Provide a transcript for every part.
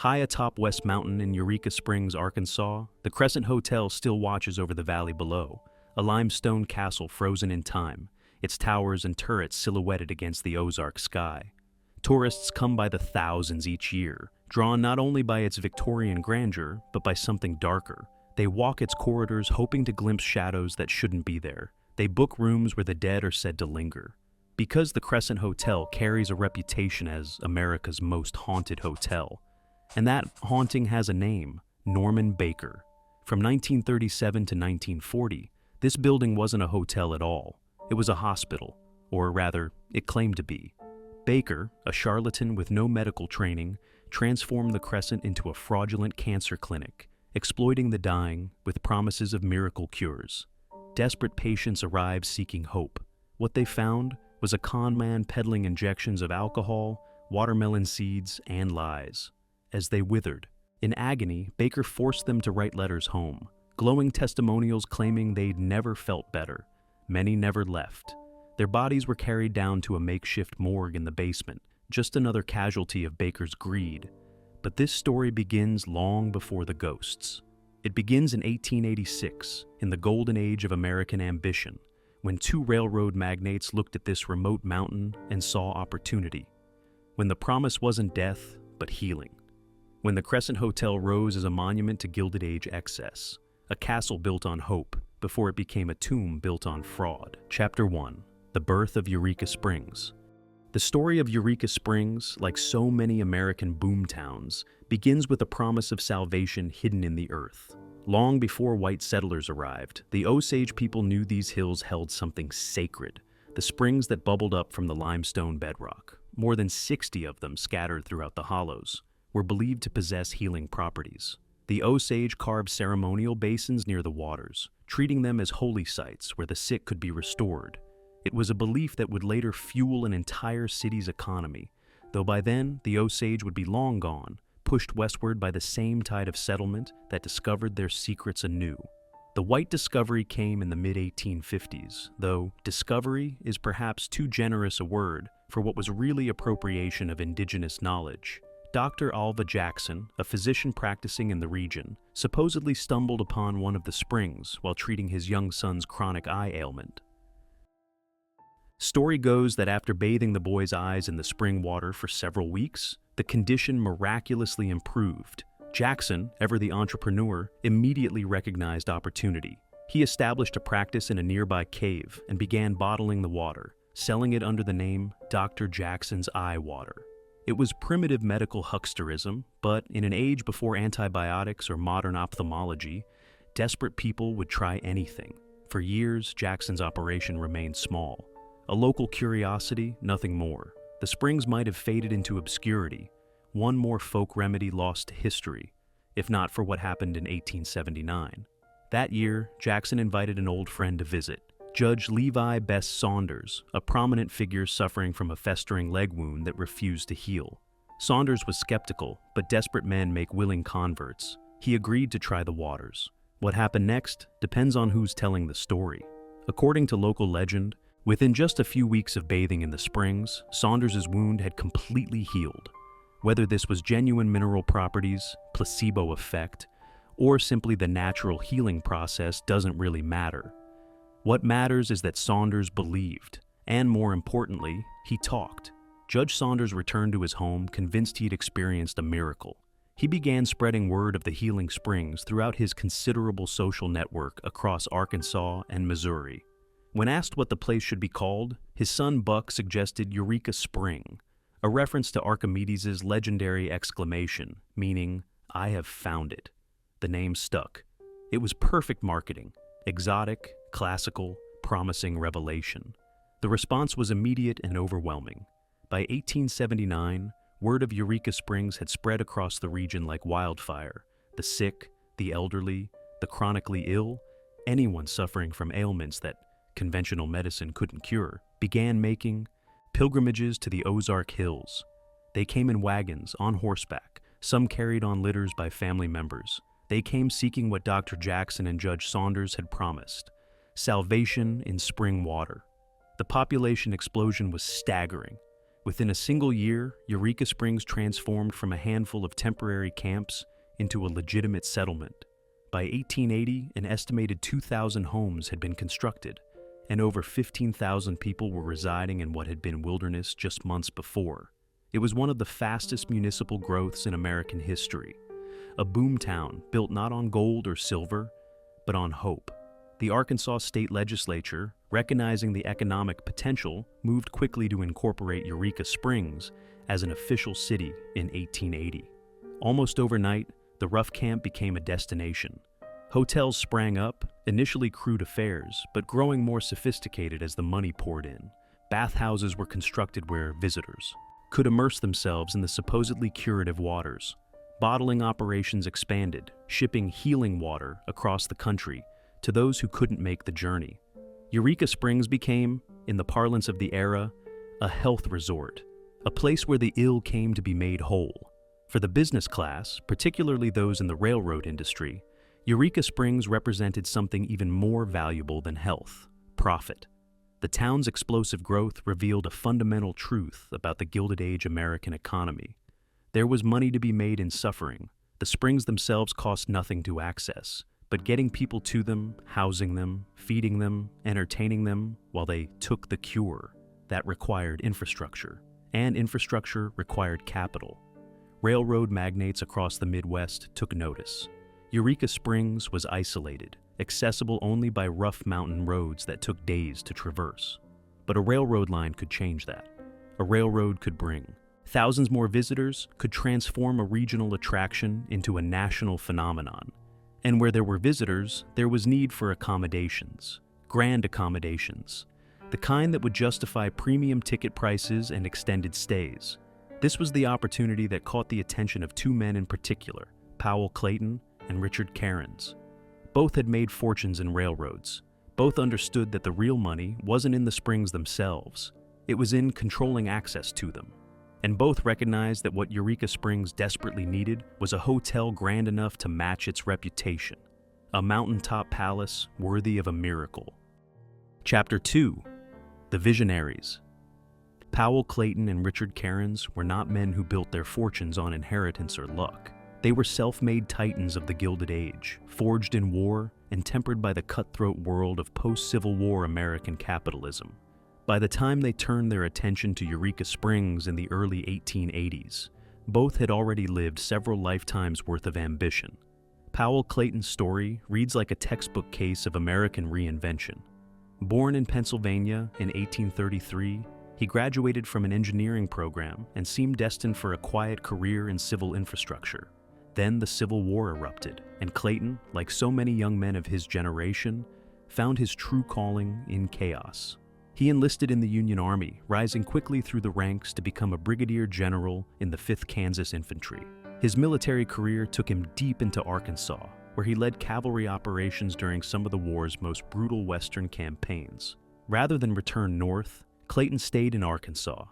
High atop West Mountain in Eureka Springs, Arkansas, the Crescent Hotel still watches over the valley below, a limestone castle frozen in time, its towers and turrets silhouetted against the Ozark sky. Tourists come by the thousands each year, drawn not only by its Victorian grandeur, but by something darker. They walk its corridors hoping to glimpse shadows that shouldn't be there. They book rooms where the dead are said to linger. Because the Crescent Hotel carries a reputation as America's most haunted hotel, and that haunting has a name, Norman Baker. From 1937 to 1940, this building wasn't a hotel at all. It was a hospital, or rather, it claimed to be. Baker, a charlatan with no medical training, transformed the Crescent into a fraudulent cancer clinic, exploiting the dying with promises of miracle cures. Desperate patients arrived seeking hope. What they found was a con man peddling injections of alcohol, watermelon seeds, and lies. As they withered, in agony, Baker forced them to write letters home, glowing testimonials claiming they'd never felt better. Many never left. Their bodies were carried down to a makeshift morgue in the basement, just another casualty of Baker's greed. But this story begins long before the ghosts. It begins in 1886, in the golden age of American ambition, when two railroad magnates looked at this remote mountain and saw opportunity. When the promise wasn't death, but healing. When the Crescent Hotel rose as a monument to Gilded Age excess, a castle built on hope before it became a tomb built on fraud. Chapter 1. The Birth of Eureka Springs. The story of Eureka Springs, like so many American boomtowns, begins with a promise of salvation hidden in the earth. Long before white settlers arrived, the Osage people knew these hills held something sacred, the springs that bubbled up from the limestone bedrock. More than 60 of them scattered throughout the hollows were believed to possess healing properties. The Osage carved ceremonial basins near the waters, treating them as holy sites where the sick could be restored. It was a belief that would later fuel an entire city's economy, though by then the Osage would be long gone, pushed westward by the same tide of settlement that discovered their secrets anew. The white discovery came in the mid-1850s, though discovery is perhaps too generous a word for what was really appropriation of indigenous knowledge. Dr. Alva Jackson, a physician practicing in the region, supposedly stumbled upon one of the springs while treating his young son's chronic eye ailment. Story goes that after bathing the boy's eyes in the spring water for several weeks, the condition miraculously improved. Jackson, ever the entrepreneur, immediately recognized opportunity. He established a practice in a nearby cave and began bottling the water, selling it under the name Dr. Jackson's Eye Water. It was primitive medical hucksterism, but in an age before antibiotics or modern ophthalmology, desperate people would try anything. For years, Jackson's operation remained small. A local curiosity, nothing more. The springs might have faded into obscurity, one more folk remedy lost to history, if not for what happened in 1879. That year, Jackson invited an old friend to visit, Judge Levi Bess Saunders, a prominent figure suffering from a festering leg wound that refused to heal. Saunders was skeptical, but desperate men make willing converts. He agreed to try the waters. What happened next depends on who's telling the story. According to local legend, within just a few weeks of bathing in the springs, Saunders' wound had completely healed. Whether this was genuine mineral properties, placebo effect, or simply the natural healing process doesn't really matter. What matters is that Saunders believed, and more importantly, he talked. Judge Saunders returned to his home convinced he'd experienced a miracle. He began spreading word of the healing springs throughout his considerable social network across Arkansas and Missouri. When asked what the place should be called, his son Buck suggested Eureka Spring, a reference to Archimedes' legendary exclamation, meaning, "I have found it." The name stuck. It was perfect marketing, exotic, classical, promising revelation. The response was immediate and overwhelming. By 1879, word of Eureka Springs had spread across the region like wildfire. The sick, the elderly, the chronically ill, anyone suffering from ailments that conventional medicine couldn't cure, began making pilgrimages to the Ozark Hills. They came in wagons, on horseback, some carried on litters by family members. They came seeking what Dr. Jackson and Judge Saunders had promised: salvation in spring water. The population explosion was staggering. Within a single year, Eureka Springs transformed from a handful of temporary camps into a legitimate settlement. By 1880, an estimated 2,000 homes had been constructed, and over 15,000 people were residing in what had been wilderness just months before. It was one of the fastest municipal growths in American history, a boomtown built not on gold or silver, but on hope. The Arkansas State Legislature, recognizing the economic potential, moved quickly to incorporate Eureka Springs as an official city in 1880. Almost overnight, the rough camp became a destination. Hotels sprang up, initially crude affairs, but growing more sophisticated as the money poured in. Bathhouses were constructed where visitors could immerse themselves in the supposedly curative waters. Bottling operations expanded, shipping healing water across the country to those who couldn't make the journey. Eureka Springs became, in the parlance of the era, a health resort, a place where the ill came to be made whole. For the business class, particularly those in the railroad industry, Eureka Springs represented something even more valuable than health: profit. The town's explosive growth revealed a fundamental truth about the Gilded Age American economy. There was money to be made in suffering. The springs themselves cost nothing to access, but getting people to them, housing them, feeding them, entertaining them while they took the cure, that required infrastructure. And infrastructure required capital. Railroad magnates across the Midwest took notice. Eureka Springs was isolated, accessible only by rough mountain roads that took days to traverse. But a railroad line could change that. A railroad could bring thousands more visitors, could transform a regional attraction into a national phenomenon. And where there were visitors, there was need for accommodations, grand accommodations, the kind that would justify premium ticket prices and extended stays. This was the opportunity that caught the attention of two men in particular, Powell Clayton and Richard Cairns. Both had made fortunes in railroads. Both understood that the real money wasn't in the springs themselves. It was in controlling access to them. And both recognized that what Eureka Springs desperately needed was a hotel grand enough to match its reputation, a mountaintop palace worthy of a miracle. Chapter 2: The Visionaries. Powell Clayton and Richard Cairns were not men who built their fortunes on inheritance or luck. They were self-made titans of the Gilded Age, forged in war and tempered by the cutthroat world of post-Civil War American capitalism. By the time they turned their attention to Eureka Springs in the early 1880s, both had already lived several lifetimes' worth of ambition. Powell Clayton's story reads like a textbook case of American reinvention. Born in Pennsylvania in 1833, he graduated from an engineering program and seemed destined for a quiet career in civil infrastructure. Then the Civil War erupted, and Clayton, like so many young men of his generation, found his true calling in chaos. He enlisted in the Union Army, rising quickly through the ranks to become a brigadier general in the 5th Kansas Infantry. His military career took him deep into Arkansas, where he led cavalry operations during some of the war's most brutal Western campaigns. Rather than return north, Clayton stayed in Arkansas,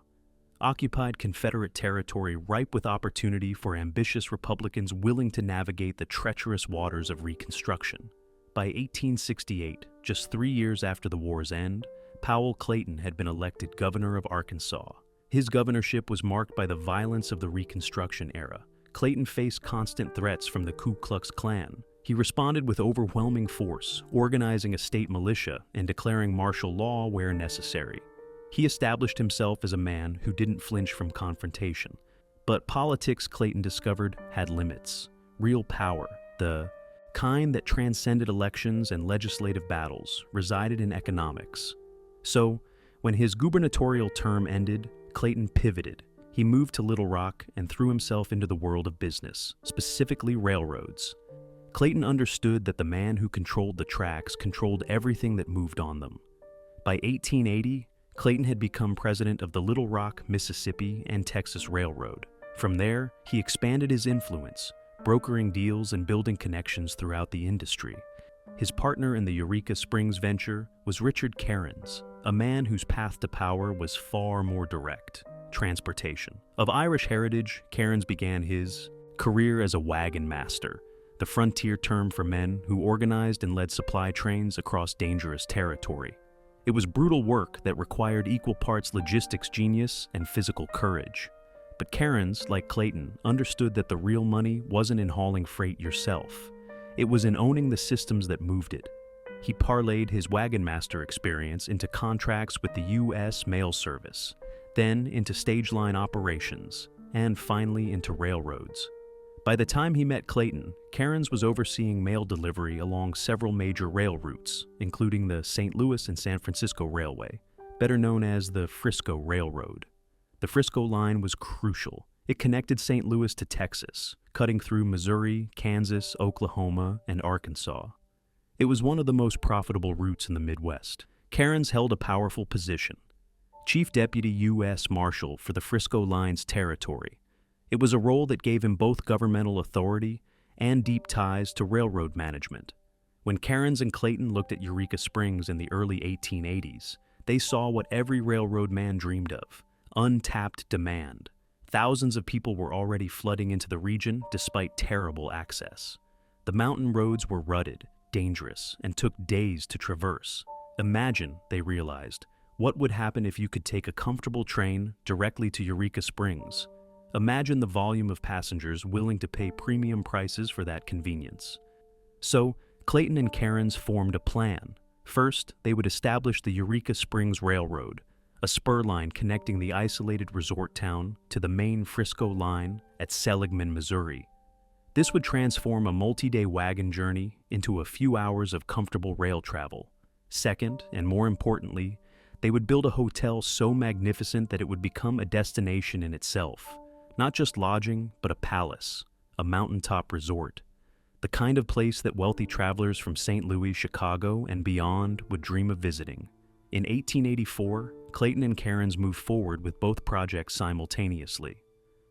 occupied Confederate territory ripe with opportunity for ambitious Republicans willing to navigate the treacherous waters of Reconstruction. By 1868, just 3 years after the war's end, Powell Clayton had been elected governor of Arkansas. His governorship was marked by the violence of the Reconstruction era. Clayton faced constant threats from the Ku Klux Klan. He responded with overwhelming force, organizing a state militia and declaring martial law where necessary. He established himself as a man who didn't flinch from confrontation. But politics, Clayton discovered, had limits. Real power, the kind that transcended elections and legislative battles, resided in economics. So, when his gubernatorial term ended, Clayton pivoted. He moved to Little Rock and threw himself into the world of business, specifically railroads. Clayton understood that the man who controlled the tracks controlled everything that moved on them. By 1880, Clayton had become president of the Little Rock, Mississippi, and Texas Railroad. From there, he expanded his influence, brokering deals and building connections throughout the industry. His partner in the Eureka Springs venture was Richard Cairns, a man whose path to power was far more direct: transportation. Of Irish heritage, Cairns began his career as a wagon master, the frontier term for men who organized and led supply trains across dangerous territory. It was brutal work that required equal parts logistics genius and physical courage. But Cairns, like Clayton, understood that the real money wasn't in hauling freight yourself. It was in owning the systems that moved it. He parlayed his wagon master experience into contracts with the U.S. Mail Service, then into stage line operations, and finally into railroads. By the time he met Clayton, Cairns was overseeing mail delivery along several major rail routes, including the St. Louis and San Francisco Railway, better known as the Frisco Railroad. The Frisco line was crucial. It connected St. Louis to Texas, cutting through Missouri, Kansas, Oklahoma, and Arkansas. It was one of the most profitable routes in the Midwest. Cairns held a powerful position: Chief Deputy U.S. Marshal for the Frisco Line's territory. It was a role that gave him both governmental authority and deep ties to railroad management. When Cairns and Clayton looked at Eureka Springs in the early 1880s, they saw what every railroad man dreamed of: untapped demand. Thousands of people were already flooding into the region despite terrible access. The mountain roads were rutted, dangerous, and took days to traverse. Imagine, they realized, what would happen if you could take a comfortable train directly to Eureka Springs. Imagine the volume of passengers willing to pay premium prices for that convenience. So, Clayton and Cairns formed a plan. First, they would establish the Eureka Springs Railroad, a spur line connecting the isolated resort town to the main Frisco line at Seligman, Missouri. This would transform a multi-day wagon journey into a few hours of comfortable rail travel. Second, and more importantly, they would build a hotel so magnificent that it would become a destination in itself. Not just lodging, but a palace, a mountaintop resort. The kind of place that wealthy travelers from St. Louis, Chicago, and beyond would dream of visiting. In 1884, Clayton and Cairns moved forward with both projects simultaneously.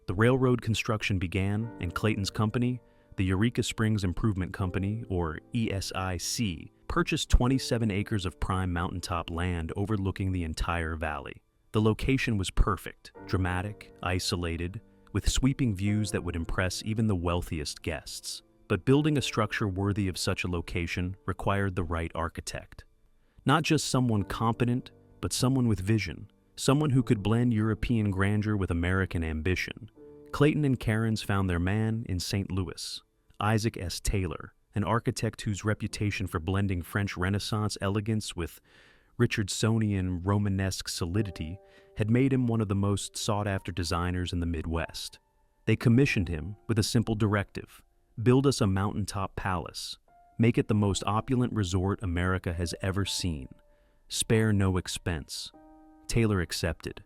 The railroad construction began, and Clayton's company, the Eureka Springs Improvement Company, or ESIC, purchased 27 acres of prime mountaintop land overlooking the entire valley. The location was perfect, dramatic, isolated, with sweeping views that would impress even the wealthiest guests. But building a structure worthy of such a location required the right architect. Not just someone competent, but someone with vision, someone who could blend European grandeur with American ambition. Clayton and Cairns found their man in St. Louis, Isaac S. Taylor, an architect whose reputation for blending French Renaissance elegance with Richardsonian Romanesque solidity had made him one of the most sought-after designers in the Midwest. They commissioned him with a simple directive: build us a mountaintop palace. Make it the most opulent resort America has ever seen. Spare no expense. Taylor accepted,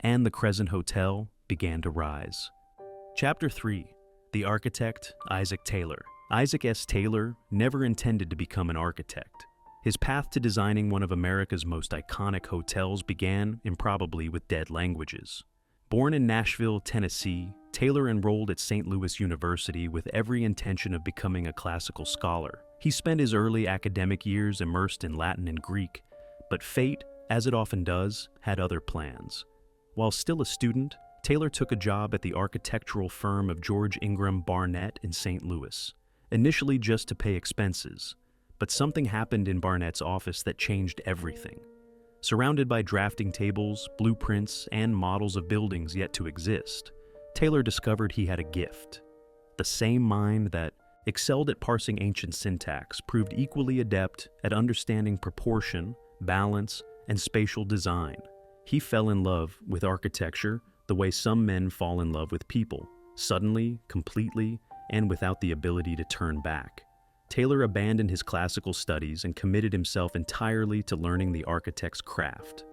and the Crescent Hotel began to rise. Chapter 3. The Architect, Isaac Taylor. Isaac S. Taylor never intended to become an architect. His path to designing one of America's most iconic hotels began improbably with dead languages. Born in Nashville, Tennessee, Taylor enrolled at St. Louis University with every intention of becoming a classical scholar. He spent his early academic years immersed in Latin and Greek, but fate, as it often does, had other plans. While still a student, Taylor took a job at the architectural firm of George Ingram Barnett in St. Louis, initially just to pay expenses. But something happened in Barnett's office that changed everything. Surrounded by drafting tables, blueprints, and models of buildings yet to exist, Taylor discovered he had a gift. The same mind that excelled at parsing ancient syntax proved equally adept at understanding proportion, balance, and spatial design. He fell in love with architecture the way some men fall in love with people, suddenly, completely, and without the ability to turn back. Taylor abandoned his classical studies and committed himself entirely to learning the architect's craft.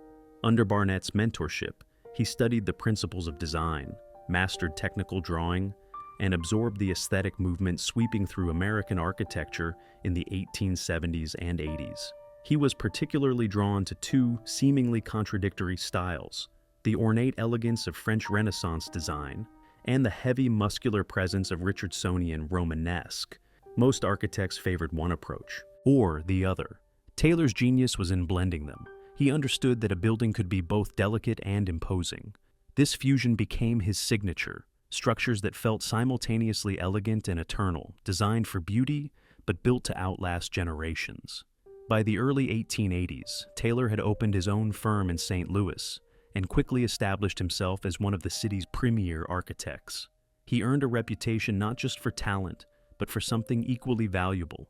Under Barnett's mentorship, he studied the principles of design, mastered technical drawing, and absorbed the aesthetic movement sweeping through American architecture in the 1870s and 80s. He was particularly drawn to two seemingly contradictory styles: the ornate elegance of French Renaissance design and the heavy, muscular presence of Richardsonian Romanesque. Most architects favored one approach, or the other. Taylor's genius was in blending them. He understood that a building could be both delicate and imposing. This fusion became his signature: structures that felt simultaneously elegant and eternal, designed for beauty, but built to outlast generations. By the early 1880s, Taylor had opened his own firm in St. Louis and quickly established himself as one of the city's premier architects. He earned a reputation not just for talent, but for something equally valuable: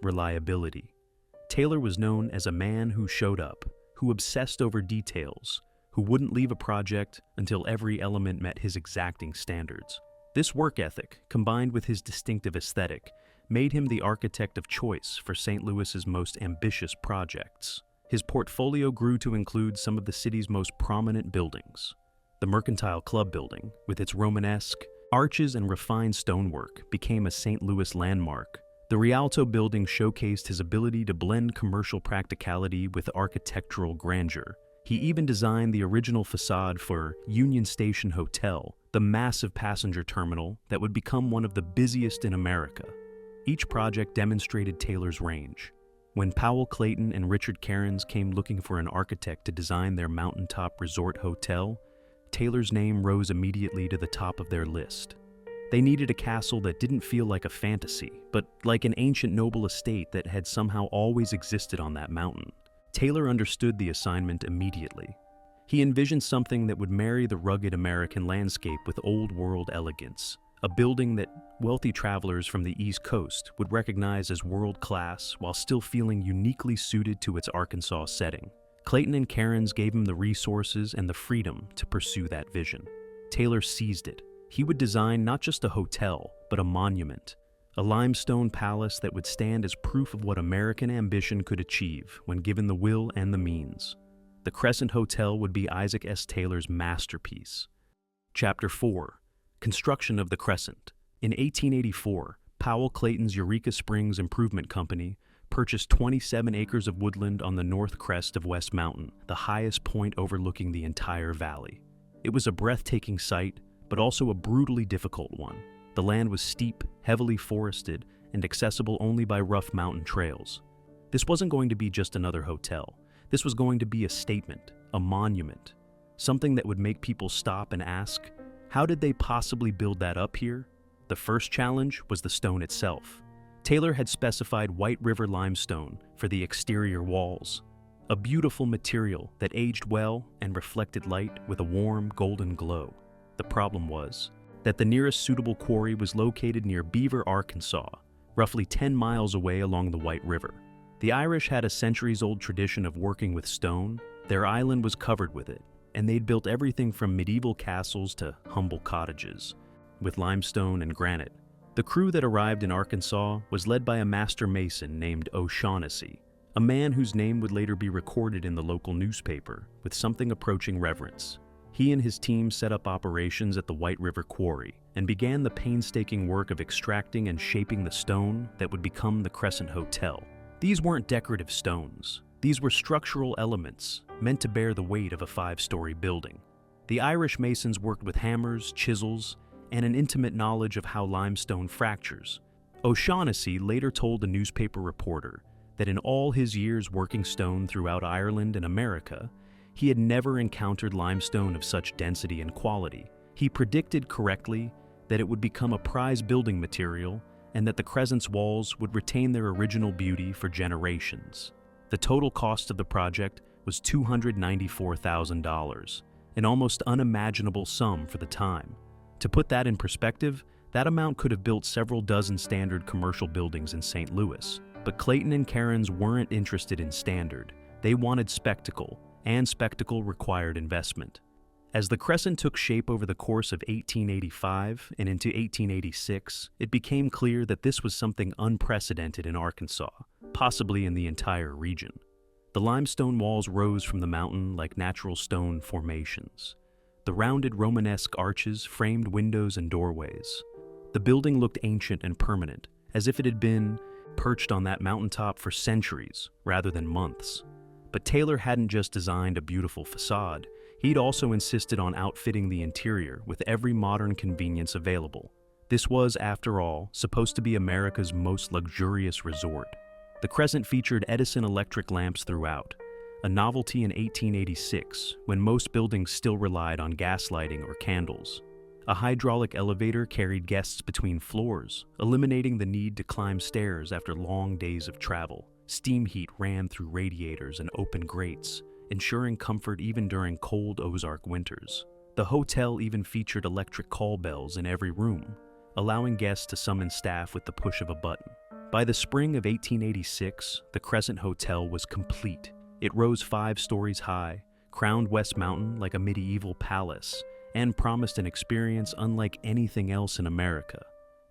reliability. Taylor was known as a man who showed up, who obsessed over details, who wouldn't leave a project until every element met his exacting standards. This work ethic, combined with his distinctive aesthetic, made him the architect of choice for St. Louis's most ambitious projects. His portfolio grew to include some of the city's most prominent buildings. The Mercantile Club building, with its Romanesque arches and refined stonework, became a St. Louis landmark. The Rialto building showcased his ability to blend commercial practicality with architectural grandeur. He even designed the original facade for Union Station Hotel, the massive passenger terminal that would become one of the busiest in America. Each project demonstrated Taylor's range. When Powell Clayton and Richard Cairns came looking for an architect to design their mountaintop resort hotel, Taylor's name rose immediately to the top of their list. They needed a castle that didn't feel like a fantasy, but like an ancient noble estate that had somehow always existed on that mountain. Taylor understood the assignment immediately. He envisioned something that would marry the rugged American landscape with old-world elegance, a building that wealthy travelers from the East Coast would recognize as world-class while still feeling uniquely suited to its Arkansas setting. Clayton and Cairns gave him the resources and the freedom to pursue that vision. Taylor seized it. He would design not just a hotel, but a monument, a limestone palace that would stand as proof of what American ambition could achieve when given the will and the means. The Crescent Hotel would be Isaac S. Taylor's masterpiece. Chapter 4. Construction of the Crescent. In 1884, Powell Clayton's Eureka Springs Improvement Company purchased 27 acres of woodland on the north crest of West Mountain, the highest point overlooking the entire valley. It was a breathtaking sight, but also a brutally difficult one. The land was steep, heavily forested, and accessible only by rough mountain trails. This wasn't going to be just another hotel. This was going to be a statement, a monument, something that would make people stop and ask, how did they possibly build that up here? The first challenge was the stone itself. Taylor had specified White River limestone for the exterior walls, a beautiful material that aged well and reflected light with a warm, golden glow. The problem was that the nearest suitable quarry was located near Beaver, Arkansas, roughly 10 miles away along the White River. The Irish had a centuries-old tradition of working with stone. Their island was covered with it, and they'd built everything from medieval castles to humble cottages, with limestone and granite. The crew that arrived in Arkansas was led by a master mason named O'Shaughnessy, a man whose name would later be recorded in the local newspaper with something approaching reverence. He and his team set up operations at the White River Quarry and began the painstaking work of extracting and shaping the stone that would become the Crescent Hotel. These weren't decorative stones. These were structural elements meant to bear the weight of a 5-story building. The Irish masons worked with hammers, chisels, and an intimate knowledge of how limestone fractures. O'Shaughnessy later told a newspaper reporter that in all his years working stone throughout Ireland and America, he had never encountered limestone of such density and quality. He predicted correctly that it would become a prize building material and that the Crescent's walls would retain their original beauty for generations. The total cost of the project was $294,000, an almost unimaginable sum for the time. To put that in perspective, that amount could have built several dozen standard commercial buildings in St. Louis. But Clayton and Cairns weren't interested in standard. They wanted spectacle, and spectacle required investment. As the Crescent took shape over the course of 1885 and into 1886, it became clear that this was something unprecedented in Arkansas, possibly in the entire region. The limestone walls rose from the mountain like natural stone formations. The rounded Romanesque arches framed windows and doorways. The building looked ancient and permanent, as if it had been perched on that mountaintop for centuries rather than months. But Taylor hadn't just designed a beautiful facade. He'd also insisted on outfitting the interior with every modern convenience available. This was, after all, supposed to be America's most luxurious resort. The Crescent featured Edison electric lamps throughout, a novelty in 1886 when most buildings still relied on gas lighting or candles. A hydraulic elevator carried guests between floors, eliminating the need to climb stairs after long days of travel. Steam heat ran through radiators and open grates, ensuring comfort even during cold Ozark winters. The hotel even featured electric call bells in every room, allowing guests to summon staff with the push of a button. By the spring of 1886, the Crescent Hotel was complete. It rose 5 stories high, crowned West Mountain like a medieval palace, and promised an experience unlike anything else in America.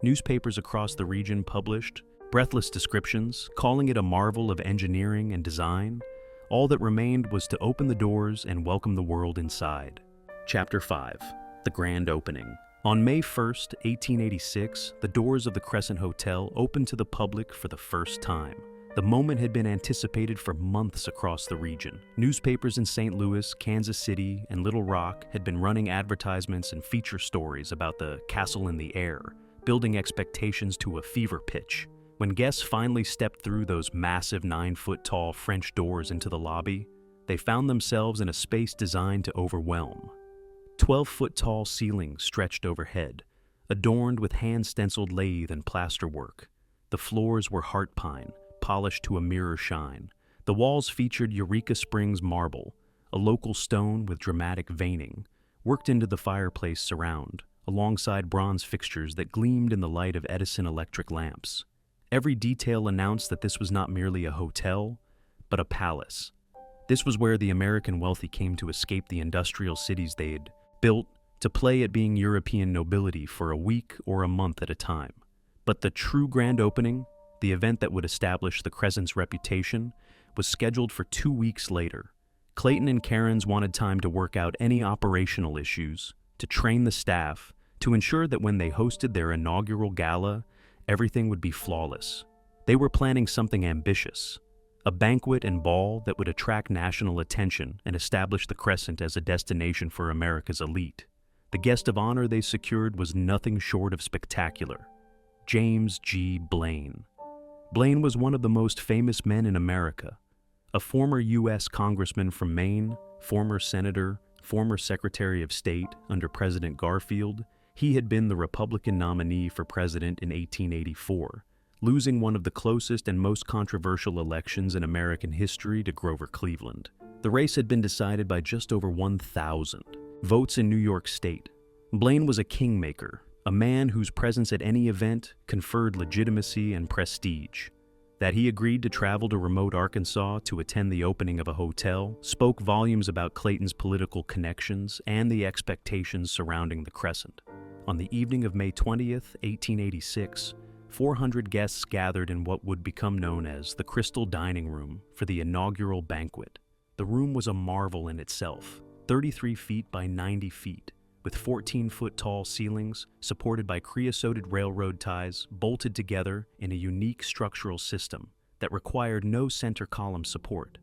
Newspapers across the region published breathless descriptions, calling it a marvel of engineering and design. All that remained was to open the doors and welcome the world inside. Chapter 5. The Grand Opening. On May 1st, 1886, the doors of the Crescent Hotel opened to the public for the first time. The moment had been anticipated for months across the region. Newspapers in St. Louis, Kansas City, and Little Rock had been running advertisements and feature stories about the castle in the air, building expectations to a fever pitch. When guests finally stepped through those massive 9-foot-tall French doors into the lobby, they found themselves in a space designed to overwhelm. 12-foot-tall ceilings stretched overhead, adorned with hand-stenciled lathe and plasterwork. The floors were heart pine, polished to a mirror shine. The walls featured Eureka Springs marble, a local stone with dramatic veining, worked into the fireplace surround, alongside bronze fixtures that gleamed in the light of Edison electric lamps. Every detail announced that this was not merely a hotel, but a palace. This was where the American wealthy came to escape the industrial cities they'd built to play at being European nobility for a week or a month at a time. But the true grand opening, the event that would establish the Crescent's reputation, was scheduled for 2 weeks later. Clayton and Cairns wanted time to work out any operational issues, to train the staff, to ensure that when they hosted their inaugural gala, everything would be flawless. They were planning something ambitious, a banquet and ball that would attract national attention and establish the Crescent as a destination for America's elite. The guest of honor they secured was nothing short of spectacular: James G. Blaine. Blaine was one of the most famous men in America, a former U.S. congressman from Maine, former senator, former Secretary of State under President Garfield. He had been the Republican nominee for president in 1884, losing one of the closest and most controversial elections in American history to Grover Cleveland. The race had been decided by just over 1,000 votes in New York State. Blaine was a kingmaker, a man whose presence at any event conferred legitimacy and prestige. That he agreed to travel to remote Arkansas to attend the opening of a hotel spoke volumes about Clayton's political connections and the expectations surrounding the Crescent. On the evening of May 20th, 1886, 400 guests gathered in what would become known as the Crystal Dining Room for the inaugural banquet. The room was a marvel in itself, 33 feet by 90 feet, with 14-foot-tall ceilings supported by creosoted railroad ties bolted together in a unique structural system that required no center column support.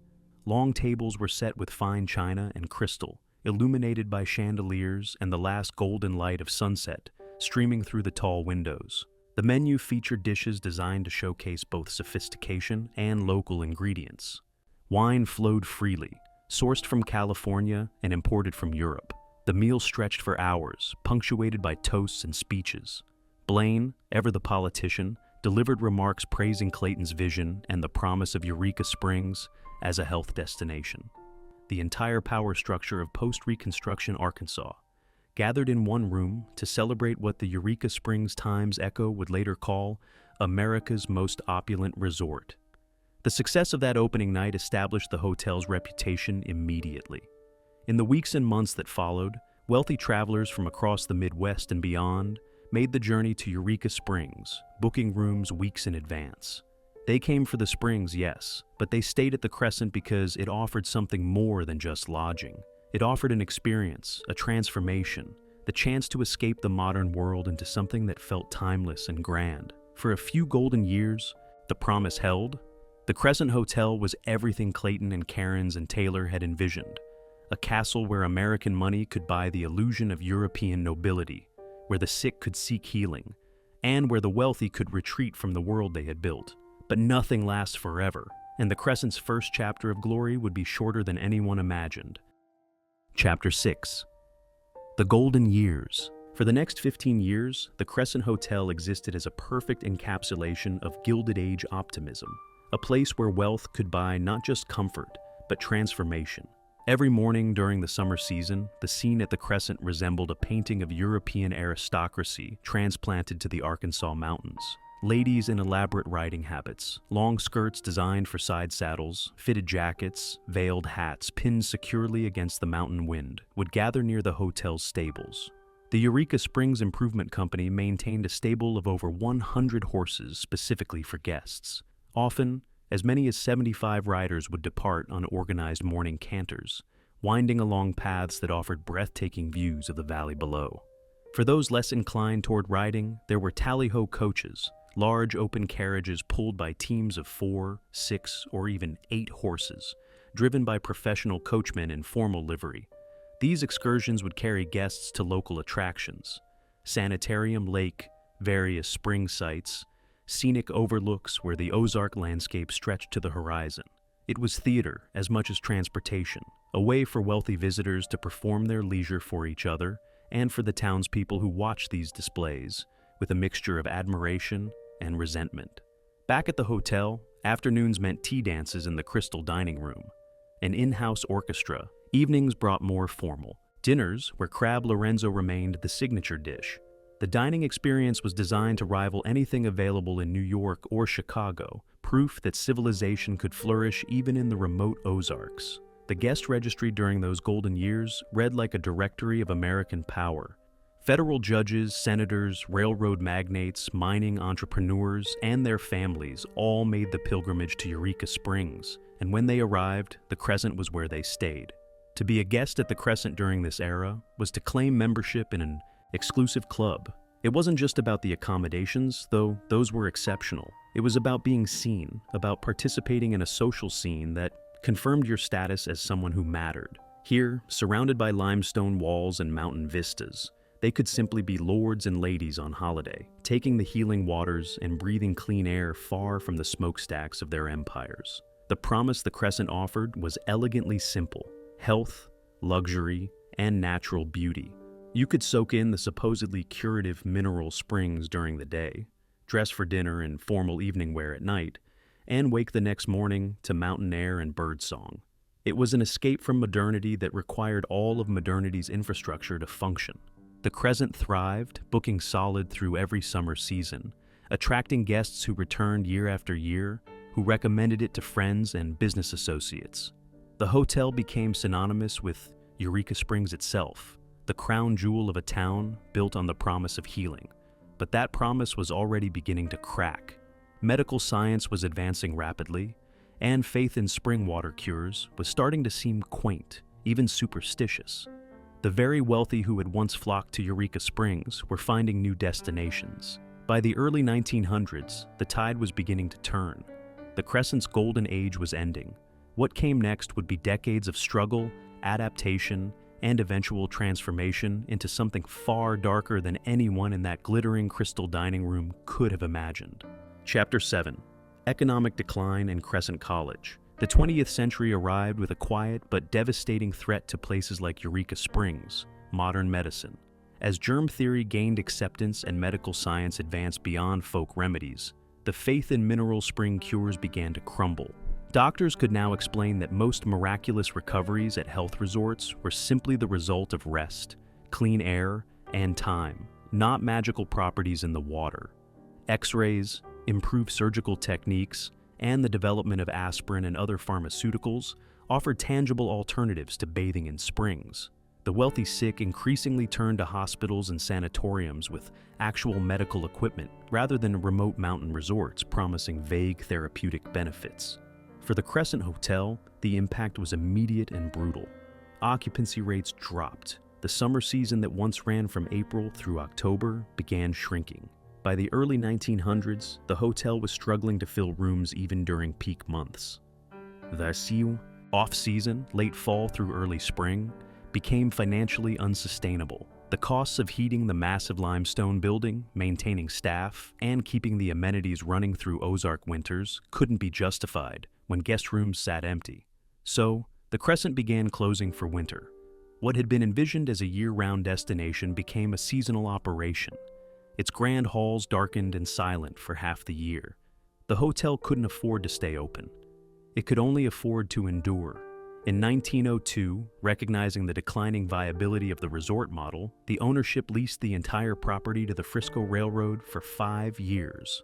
Long tables were set with fine china and crystal, illuminated by chandeliers and the last golden light of sunset streaming through the tall windows. The menu featured dishes designed to showcase both sophistication and local ingredients. Wine flowed freely, sourced from California and imported from Europe. The meal stretched for hours, punctuated by toasts and speeches. Blaine, ever the politician, delivered remarks praising Clayton's vision and the promise of Eureka Springs as a health destination. The entire power structure of post-Reconstruction Arkansas gathered in one room to celebrate what the Eureka Springs Times-Echo would later call America's most opulent resort. The success of that opening night established the hotel's reputation immediately. In the weeks and months that followed, wealthy travelers from across the Midwest and beyond made the journey to Eureka Springs, booking rooms weeks in advance. They came for the springs, yes, but they stayed at the Crescent because it offered something more than just lodging. It offered an experience, a transformation, the chance to escape the modern world into something that felt timeless and grand. For a few golden years, the promise held. The Crescent Hotel was everything Clayton and Cairns and Taylor had envisioned. A castle where American money could buy the illusion of European nobility, where the sick could seek healing, and where the wealthy could retreat from the world they had built. But nothing lasts forever, and the Crescent's first chapter of glory would be shorter than anyone imagined. Chapter 6. The Golden Years. For the next 15 years, the Crescent Hotel existed as a perfect encapsulation of Gilded Age optimism, a place where wealth could buy not just comfort, but transformation. Every morning during the summer season, the scene at the Crescent resembled a painting of European aristocracy transplanted to the Arkansas mountains. Ladies in elaborate riding habits, long skirts designed for side saddles, fitted jackets, veiled hats pinned securely against the mountain wind, would gather near the hotel's stables. The Eureka Springs Improvement Company maintained a stable of over 100 horses specifically for guests. Often, as many as 75 riders would depart on organized morning canters, winding along paths that offered breathtaking views of the valley below. For those less inclined toward riding, there were tally-ho coaches, large open carriages pulled by teams of 4, 6, or even 8 horses, driven by professional coachmen in formal livery. These excursions would carry guests to local attractions: Sanitarium Lake, various spring sites, scenic overlooks where the Ozark landscape stretched to the horizon. It was theater as much as transportation, a way for wealthy visitors to perform their leisure for each other and for the townspeople who watched these displays with a mixture of admiration and resentment. Back at the hotel, afternoons meant tea dances in the Crystal dining room. An in-house orchestra, evenings brought more formal. Dinners, where crab Lorenzo remained the signature dish. The dining experience was designed to rival anything available in New York or Chicago, proof that civilization could flourish even in the remote Ozarks. The guest registry during those golden years read like a directory of American power. Federal judges, senators, railroad magnates, mining entrepreneurs, and their families all made the pilgrimage to Eureka Springs, and when they arrived, the Crescent was where they stayed. To be a guest at the Crescent during this era was to claim membership in an exclusive club. It wasn't just about the accommodations, though those were exceptional. It was about being seen, about participating in a social scene that confirmed your status as someone who mattered. Here, surrounded by limestone walls and mountain vistas, they could simply be lords and ladies on holiday, taking the healing waters and breathing clean air far from the smokestacks of their empires. The promise the Crescent offered was elegantly simple: health, luxury, and natural beauty. You could soak in the supposedly curative mineral springs during the day, dress for dinner in formal evening wear at night, and wake the next morning to mountain air and birdsong. It was an escape from modernity that required all of modernity's infrastructure to function. The Crescent thrived, booking solid through every summer season, attracting guests who returned year after year, who recommended it to friends and business associates. The hotel became synonymous with Eureka Springs itself, the crown jewel of a town built on the promise of healing. But that promise was already beginning to crack. Medical science was advancing rapidly, and faith in spring water cures was starting to seem quaint, even superstitious. The very wealthy who had once flocked to Eureka Springs were finding new destinations. By the early 1900s, the tide was beginning to turn. The Crescent's golden age was ending. What came next would be decades of struggle, adaptation, and eventual transformation into something far darker than anyone in that glittering crystal dining room could have imagined. Chapter 7: Economic Decline and Crescent College. The 20th century arrived with a quiet but devastating threat to places like Eureka Springs: modern medicine. As germ theory gained acceptance and medical science advanced beyond folk remedies, the faith in mineral spring cures began to crumble. Doctors could now explain that most miraculous recoveries at health resorts were simply the result of rest, clean air, and time, not magical properties in the water. X-rays, improved surgical techniques, and the development of aspirin and other pharmaceuticals offered tangible alternatives to bathing in springs. The wealthy sick increasingly turned to hospitals and sanatoriums with actual medical equipment rather than remote mountain resorts promising vague therapeutic benefits. For the Crescent Hotel, the impact was immediate and brutal. Occupancy rates dropped. The summer season that once ran from April through October began shrinking. By the early 1900s, the hotel was struggling to fill rooms even during peak months. The off-season, late fall through early spring, became financially unsustainable. The costs of heating the massive limestone building, maintaining staff, and keeping the amenities running through Ozark winters couldn't be justified when guest rooms sat empty. So, the Crescent began closing for winter. What had been envisioned as a year-round destination became a seasonal operation. Its grand halls darkened and silent for half the year. The hotel couldn't afford to stay open. It could only afford to endure. In 1902, recognizing the declining viability of the resort model, the ownership leased the entire property to the Frisco Railroad for 5 years.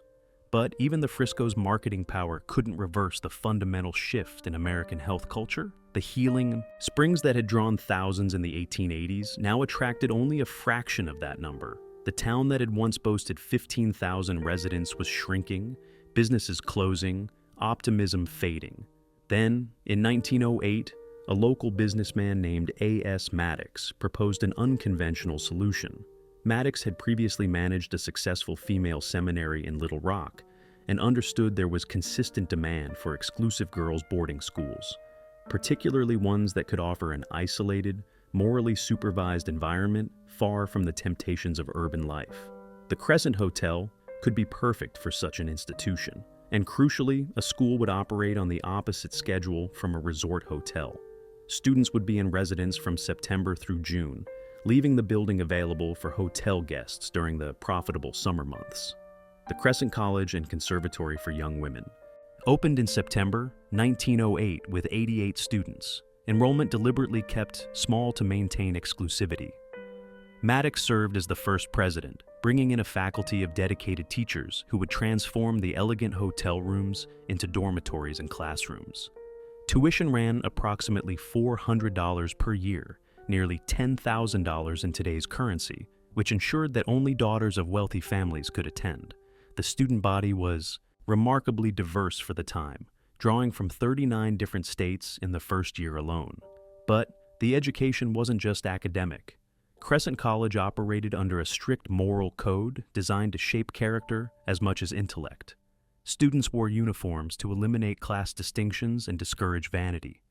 But even the Frisco's marketing power couldn't reverse the fundamental shift in American health culture. The healing springs that had drawn thousands in the 1880s now attracted only a fraction of that number. The town that had once boasted 15,000 residents was shrinking, businesses closing, optimism fading. Then, in 1908, a local businessman named A.S. Maddox proposed an unconventional solution. Maddox had previously managed a successful female seminary in Little Rock and understood there was consistent demand for exclusive girls' boarding schools, particularly ones that could offer an isolated, morally supervised environment far from the temptations of urban life. The Crescent Hotel could be perfect for such an institution, and crucially, a school would operate on the opposite schedule from a resort hotel. Students would be in residence from September through June, leaving the building available for hotel guests during the profitable summer months. The Crescent College and Conservatory for Young Women opened in September 1908 with 88 students. Enrollment deliberately kept small to maintain exclusivity. Maddox served as the first president, bringing in a faculty of dedicated teachers who would transform the elegant hotel rooms into dormitories and classrooms. Tuition ran approximately $400 per year, nearly $10,000 in today's currency, which ensured that only daughters of wealthy families could attend. The student body was remarkably diverse for the time, drawing from 39 different states in the first year alone. But the education wasn't just academic. Crescent College operated under a strict moral code designed to shape character as much as intellect. Students wore uniforms to eliminate class distinctions and discourage vanity.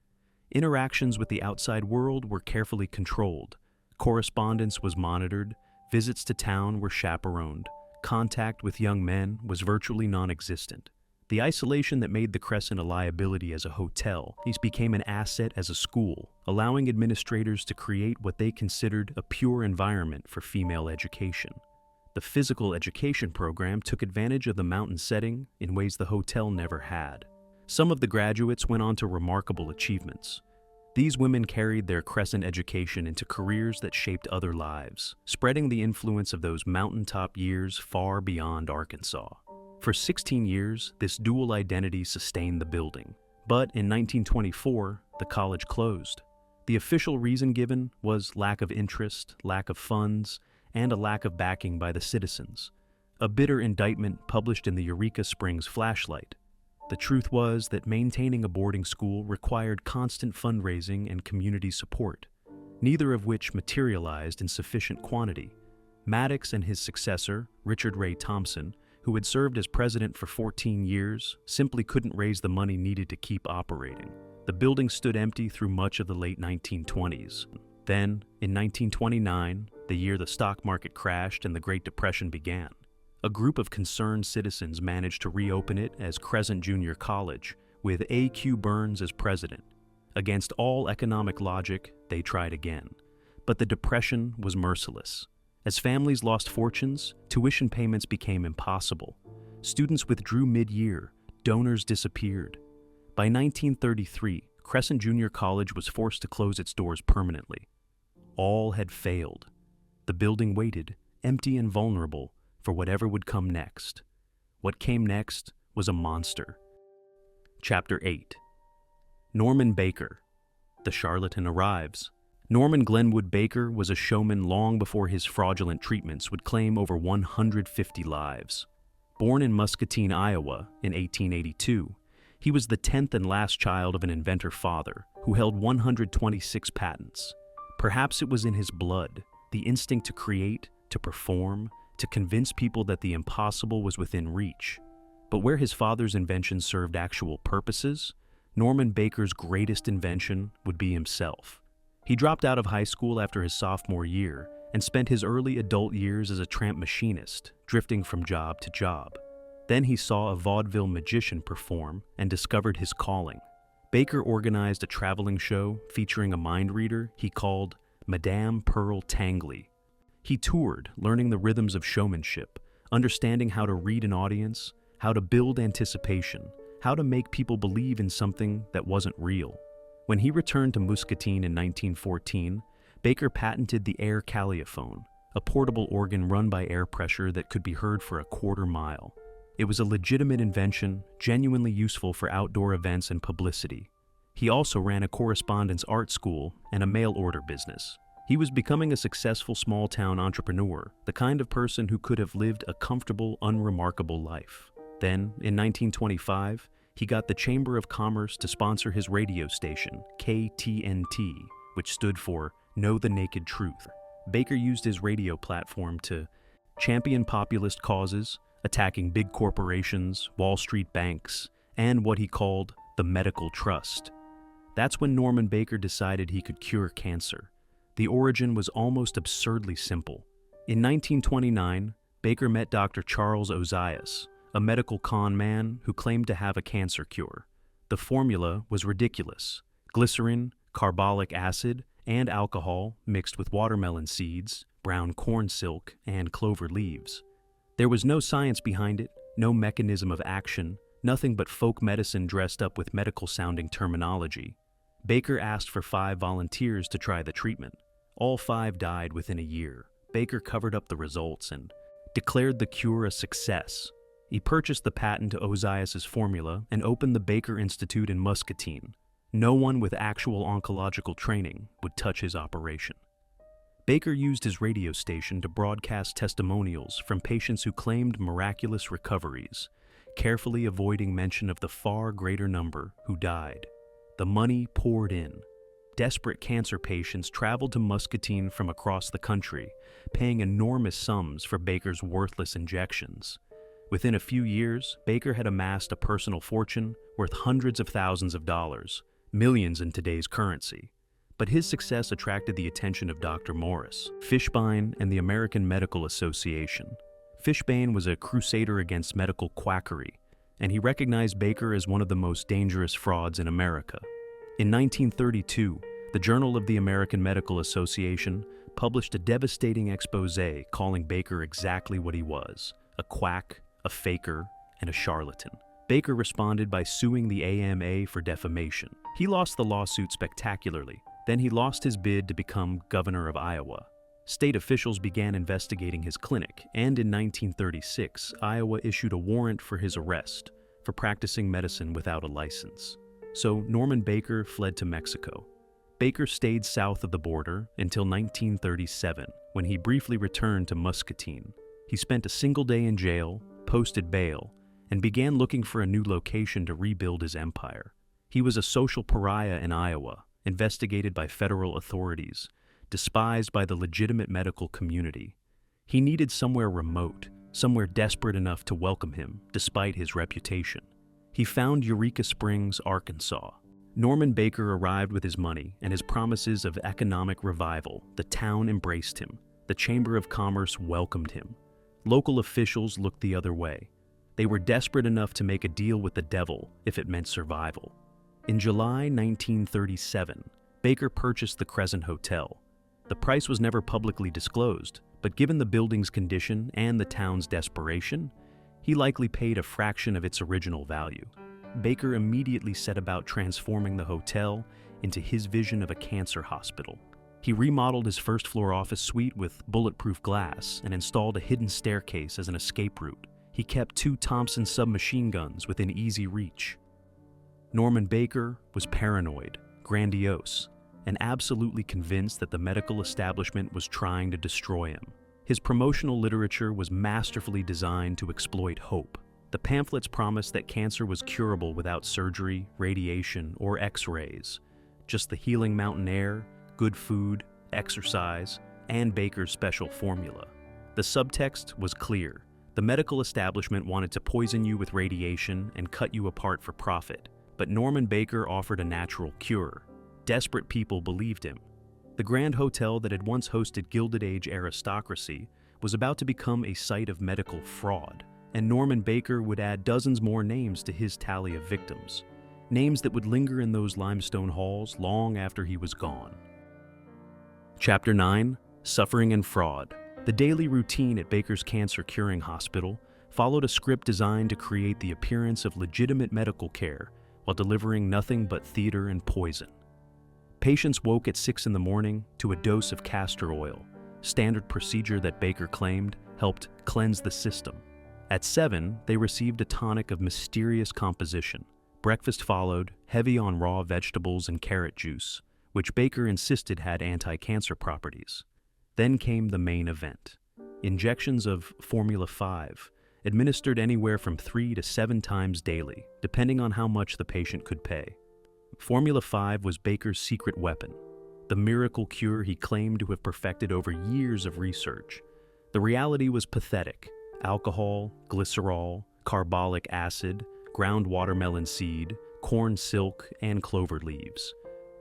Interactions with the outside world were carefully controlled. Correspondence was monitored, visits to town were chaperoned, contact with young men was virtually non-existent. The isolation that made the Crescent a liability as a hotel became an asset as a school, allowing administrators to create what they considered a pure environment for female education. The physical education program took advantage of the mountain setting in ways the hotel never had. Some of the graduates went on to remarkable achievements. These women carried their Crescent education into careers that shaped other lives, spreading the influence of those mountaintop years far beyond Arkansas. For 16 years, this dual identity sustained the building. But in 1924, the college closed. The official reason given was lack of interest, lack of funds, and a lack of backing by the citizens. A bitter indictment published in the Eureka Springs Flashlight. The truth was that maintaining a boarding school required constant fundraising and community support, neither of which materialized in sufficient quantity. Maddox and his successor, Richard Ray Thompson, who had served as president for 14 years, simply couldn't raise the money needed to keep operating. The building stood empty through much of the late 1920s. Then, in 1929, the year the stock market crashed and the Great Depression began, a group of concerned citizens managed to reopen it as Crescent Junior College, with A.Q. Burns as president. Against all economic logic, they tried again. But the Depression was merciless. As families lost fortunes, tuition payments became impossible. Students withdrew mid-year, donors disappeared. By 1933, Crescent Junior College was forced to close its doors permanently. All had failed. The building waited, empty and vulnerable, for whatever would come next. What came next was a monster. Chapter 8. Norman Baker. The Charlatan arrives. Norman Glenwood Baker was a showman long before his fraudulent treatments would claim over 150 lives. Born in Muscatine, Iowa, in 1882, he was the 10th and last child of an inventor father who held 126 patents. Perhaps it was in his blood, the instinct to create, to perform, to convince people that the impossible was within reach. But where his father's invention served actual purposes, Norman Baker's greatest invention would be himself. He dropped out of high school after his sophomore year and spent his early adult years as a tramp machinist, drifting from job to job. Then he saw a vaudeville magician perform and discovered his calling. Baker organized a traveling show featuring a mind reader he called Madame Pearl Tangley. He toured, learning the rhythms of showmanship, understanding how to read an audience, how how to build anticipation, how to make people believe in something that wasn't real. When he returned to Muscatine in 1914, Baker patented the air calliophone, a portable organ run by air pressure that could be heard for a quarter mile. It was a legitimate invention, genuinely useful for outdoor events and publicity. He also ran a correspondence art school and a mail order business. He was becoming a successful small-town entrepreneur, the kind of person who could have lived a comfortable, unremarkable life. Then, in 1925, he got the Chamber of Commerce to sponsor his radio station, KTNT, which stood for Know the Naked Truth. Baker used his radio platform to champion populist causes, attacking big corporations, Wall Street banks, and what he called the medical trust. That's when Norman Baker decided he could cure cancer. The origin was almost absurdly simple. In 1929, Baker met Dr. Charles Ozias, a medical con man who claimed to have a cancer cure. The formula was ridiculous: glycerin, carbolic acid, and alcohol mixed with watermelon seeds, brown corn silk, and clover leaves. There was no science behind it, no mechanism of action, nothing but folk medicine dressed up with medical-sounding terminology. Baker asked for 5 volunteers to try the treatment. All 5 died within a year. Baker covered up the results and declared the cure a success. He purchased the patent to Ozias's formula and opened the Baker Institute in Muscatine. No one with actual oncological training would touch his operation. Baker used his radio station to broadcast testimonials from patients who claimed miraculous recoveries, carefully avoiding mention of the far greater number who died. The money poured in. Desperate cancer patients traveled to Muscatine from across the country, paying enormous sums for Baker's worthless injections. Within a few years, Baker had amassed a personal fortune worth hundreds of thousands of dollars, millions in today's currency. But his success attracted the attention of Dr. Morris, Fishbein, and the American Medical Association. Fishbein was a crusader against medical quackery, and he recognized Baker as one of the most dangerous frauds in America. In 1932, the Journal of the American Medical Association published a devastating expose calling Baker exactly what he was: a quack, a faker, and a charlatan. Baker responded by suing the AMA for defamation. He lost the lawsuit spectacularly. Then he lost his bid to become governor of Iowa. State officials began investigating his clinic, and in 1936, Iowa issued a warrant for his arrest for practicing medicine without a license. So Norman Baker fled to Mexico. Baker stayed south of the border until 1937, when he briefly returned to Muscatine. He spent a single day in jail, posted bail, and began looking for a new location to rebuild his empire. He was a social pariah in Iowa, investigated by federal authorities, despised by the legitimate medical community. He needed somewhere remote, somewhere desperate enough to welcome him, despite his reputation. He found Eureka Springs, Arkansas. Norman Baker arrived with his money and his promises of economic revival. The town embraced him. The Chamber of Commerce welcomed him. Local officials looked the other way. They were desperate enough to make a deal with the devil if it meant survival. In July 1937, Baker purchased the Crescent Hotel. The price was never publicly disclosed, but given the building's condition and the town's desperation, he likely paid a fraction of its original value. Baker immediately set about transforming the hotel into his vision of a cancer hospital. He remodeled his first-floor office suite with bulletproof glass and installed a hidden staircase as an escape route. He kept 2 Thompson submachine guns within easy reach. Norman Baker was paranoid, grandiose, and absolutely convinced that the medical establishment was trying to destroy him. His promotional literature was masterfully designed to exploit hope. The pamphlets promised that cancer was curable without surgery, radiation, or X-rays. Just the healing mountain air, good food, exercise, and Baker's special formula. The subtext was clear. The medical establishment wanted to poison you with radiation and cut you apart for profit. But Norman Baker offered a natural cure. Desperate people believed him. The Grand Hotel that had once hosted Gilded Age aristocracy was about to become a site of medical fraud, and Norman Baker would add dozens more names to his tally of victims, names that would linger in those limestone halls long after he was gone. Chapter 9: Suffering and Fraud. The daily routine at Baker's Cancer Curing Hospital followed a script designed to create the appearance of legitimate medical care while delivering nothing but theater and poison. Patients woke at 6 in the morning to a dose of castor oil, standard procedure that Baker claimed helped cleanse the system. At 7, they received a tonic of mysterious composition. Breakfast followed, heavy on raw vegetables and carrot juice, which Baker insisted had anti-cancer properties. Then came the main event. Injections of Formula 5, administered anywhere from 3 to 7 times daily, depending on how much the patient could pay. Formula 5 was Baker's secret weapon, the miracle cure he claimed to have perfected over years of research. The reality was pathetic. Alcohol, glycerol, carbolic acid, ground watermelon seed, corn silk, and clover leaves.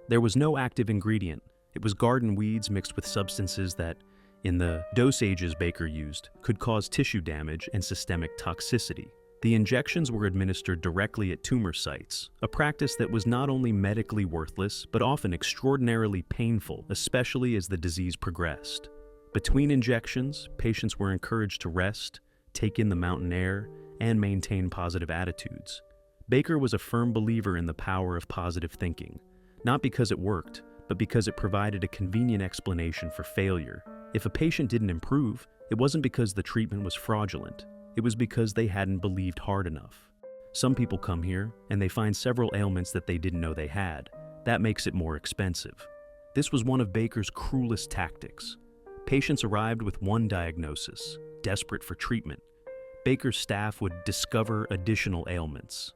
There was no active ingredient. It was garden weeds mixed with substances that, in the dosages Baker used, could cause tissue damage and systemic toxicity. The injections were administered directly at tumor sites, a practice that was not only medically worthless, but often extraordinarily painful, especially as the disease progressed. Between injections, patients were encouraged to rest, take in the mountain air, and maintain positive attitudes. Baker was a firm believer in the power of positive thinking, not because it worked, but because it provided a convenient explanation for failure. If a patient didn't improve, it wasn't because the treatment was fraudulent. It was because they hadn't believed hard enough. Some people come here, and they find several ailments that they didn't know they had. That makes it more expensive. This was one of Baker's cruelest tactics. Patients arrived with one diagnosis, desperate for treatment. Baker's staff would discover additional ailments.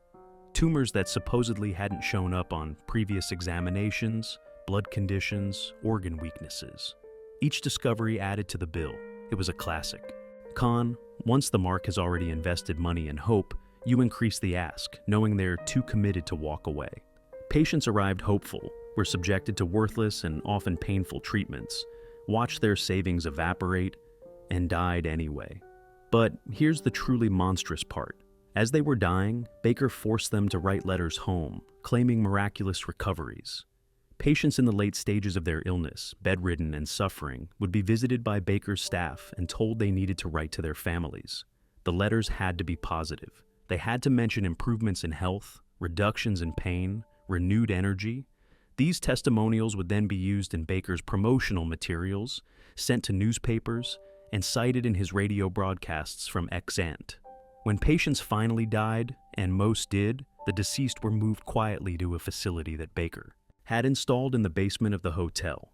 Tumors that supposedly hadn't shown up on previous examinations, blood conditions, organ weaknesses. Each discovery added to the bill. It was a classic. Con, once the mark has already invested money and hope, you increase the ask, knowing they're too committed to walk away. Patients arrived hopeful, were subjected to worthless and often painful treatments, watched their savings evaporate, and died anyway. But here's the truly monstrous part. As they were dying, Baker forced them to write letters home, claiming miraculous recoveries. Patients in the late stages of their illness, bedridden and suffering, would be visited by Baker's staff and told they needed to write to their families. The letters had to be positive. They had to mention improvements in health, reductions in pain, renewed energy. These testimonials would then be used in Baker's promotional materials, sent to newspapers, and cited in his radio broadcasts from ex-ante. When patients finally died, and most did, the deceased were moved quietly to a facility that Baker had installed in the basement of the hotel.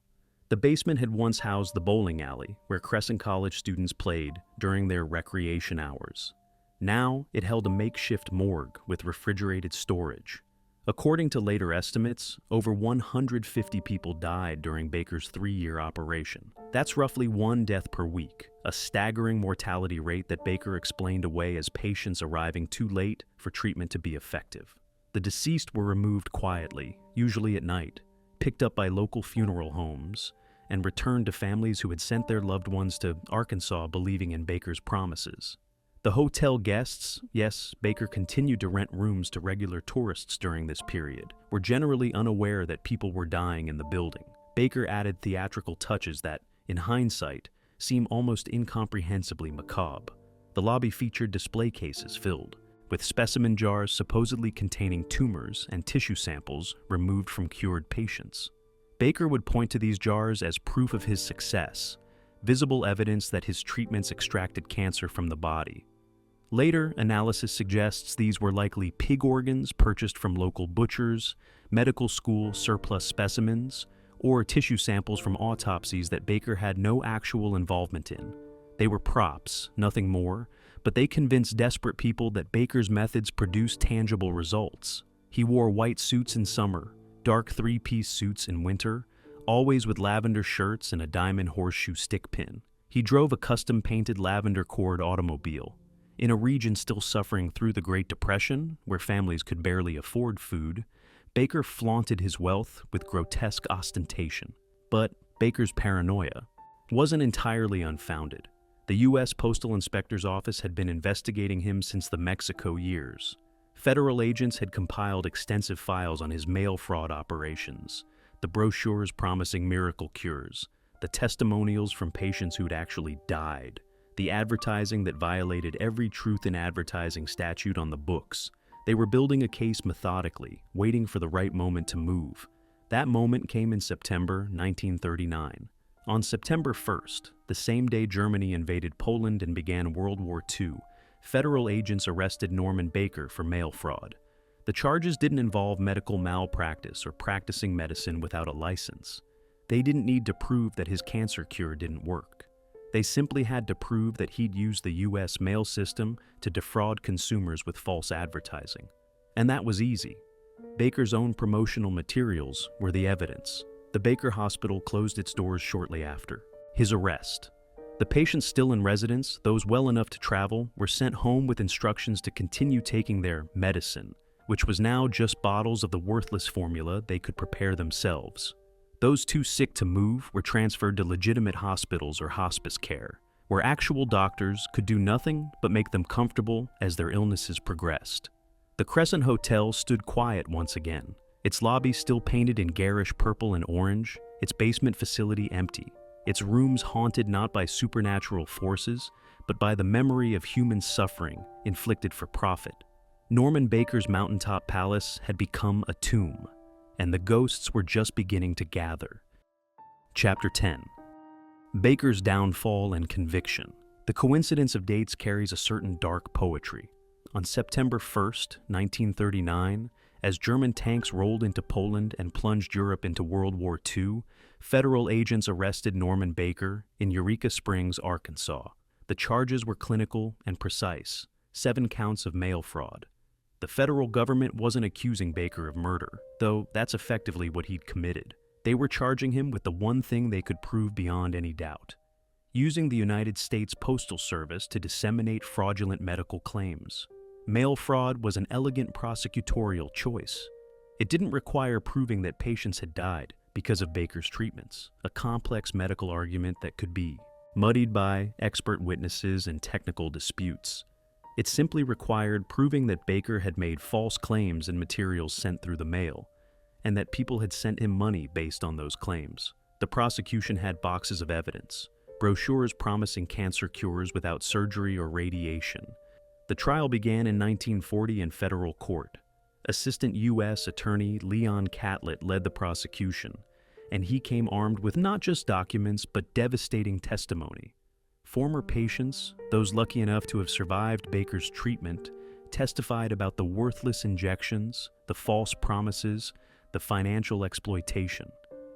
The basement had once housed the bowling alley where Crescent College students played during their recreation hours. Now, it held a makeshift morgue with refrigerated storage. According to later estimates, over 150 people died during Baker's 3-year operation. That's roughly 1 death per week, a staggering mortality rate that Baker explained away as patients arriving too late for treatment to be effective. The deceased were removed quietly, usually at night, picked up by local funeral homes, and returned to families who had sent their loved ones to Arkansas believing in Baker's promises. The hotel guests, yes, Baker continued to rent rooms to regular tourists during this period, were generally unaware that people were dying in the building. Baker added theatrical touches that, in hindsight, seem almost incomprehensibly macabre. The lobby featured display cases filled with specimen jars supposedly containing tumors and tissue samples removed from cured patients. Baker would point to these jars as proof of his success, visible evidence that his treatments extracted cancer from the body. Later analysis suggests these were likely pig organs purchased from local butchers, medical school surplus specimens, or tissue samples from autopsies that Baker had no actual involvement in. They were props, nothing more, but they convinced desperate people that Baker's methods produced tangible results. He wore white suits in summer, dark 3-piece suits in winter, always with lavender shirts and a diamond horseshoe stick pin. He drove a custom-painted lavender-cored automobile. In a region still suffering through the Great Depression, where families could barely afford food, Baker flaunted his wealth with grotesque ostentation. But Baker's paranoia wasn't entirely unfounded. The U.S. Postal Inspector's Office had been investigating him since the Mexico years. Federal agents had compiled extensive files on his mail fraud operations, the brochures promising miracle cures, the testimonials from patients who'd actually died, the advertising that violated every truth in advertising statute on the books. They were building a case methodically, waiting for the right moment to move. That moment came in September 1939. On September 1st, the same day Germany invaded Poland and began World War II, federal agents arrested Norman Baker for mail fraud. The charges didn't involve medical malpractice or practicing medicine without a license. They didn't need to prove that his cancer cure didn't work. They simply had to prove that he'd used the U.S. mail system to defraud consumers with false advertising. And that was easy. Baker's own promotional materials were the evidence. The Baker Hospital closed its doors shortly after. His arrest. The patients still in residence, those well enough to travel, were sent home with instructions to continue taking their medicine, which was now just bottles of the worthless formula they could prepare themselves. Those too sick to move were transferred to legitimate hospitals or hospice care, where actual doctors could do nothing but make them comfortable as their illnesses progressed. The Crescent Hotel stood quiet once again, its lobby still painted in garish purple and orange, its basement facility empty, its rooms haunted not by supernatural forces, but by the memory of human suffering inflicted for profit. Norman Baker's mountaintop palace had become a tomb, and the ghosts were just beginning to gather. Chapter 10. Baker's downfall and conviction. The coincidence of dates carries a certain dark poetry. On September 1st, 1939, as German tanks rolled into Poland and plunged Europe into World War II, federal agents arrested Norman Baker in Eureka Springs, Arkansas. The charges were clinical and precise, 7 counts of mail fraud. The federal government wasn't accusing Baker of murder, though that's effectively what he'd committed. They were charging him with the one thing they could prove beyond any doubt: using the United States Postal Service to disseminate fraudulent medical claims. Mail fraud was an elegant prosecutorial choice. It didn't require proving that patients had died because of Baker's treatments, a complex medical argument that could be muddied by expert witnesses and technical disputes. It simply required proving that Baker had made false claims in materials sent through the mail, and that people had sent him money based on those claims. The prosecution had boxes of evidence, brochures promising cancer cures without surgery or radiation. The trial began in 1940 in federal court. Assistant U.S. Attorney Leon Catlett led the prosecution, and he came armed with not just documents but devastating testimony. Former patients, those lucky enough to have survived Baker's treatment, testified about the worthless injections, the false promises, the financial exploitation.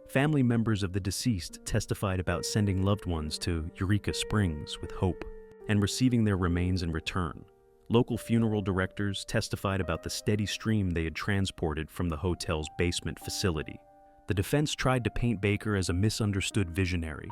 Family members of the deceased testified about sending loved ones to Eureka Springs with hope and receiving their remains in return. Local funeral directors testified about the steady stream they had transported from the hotel's basement facility. The defense tried to paint Baker as a misunderstood visionary,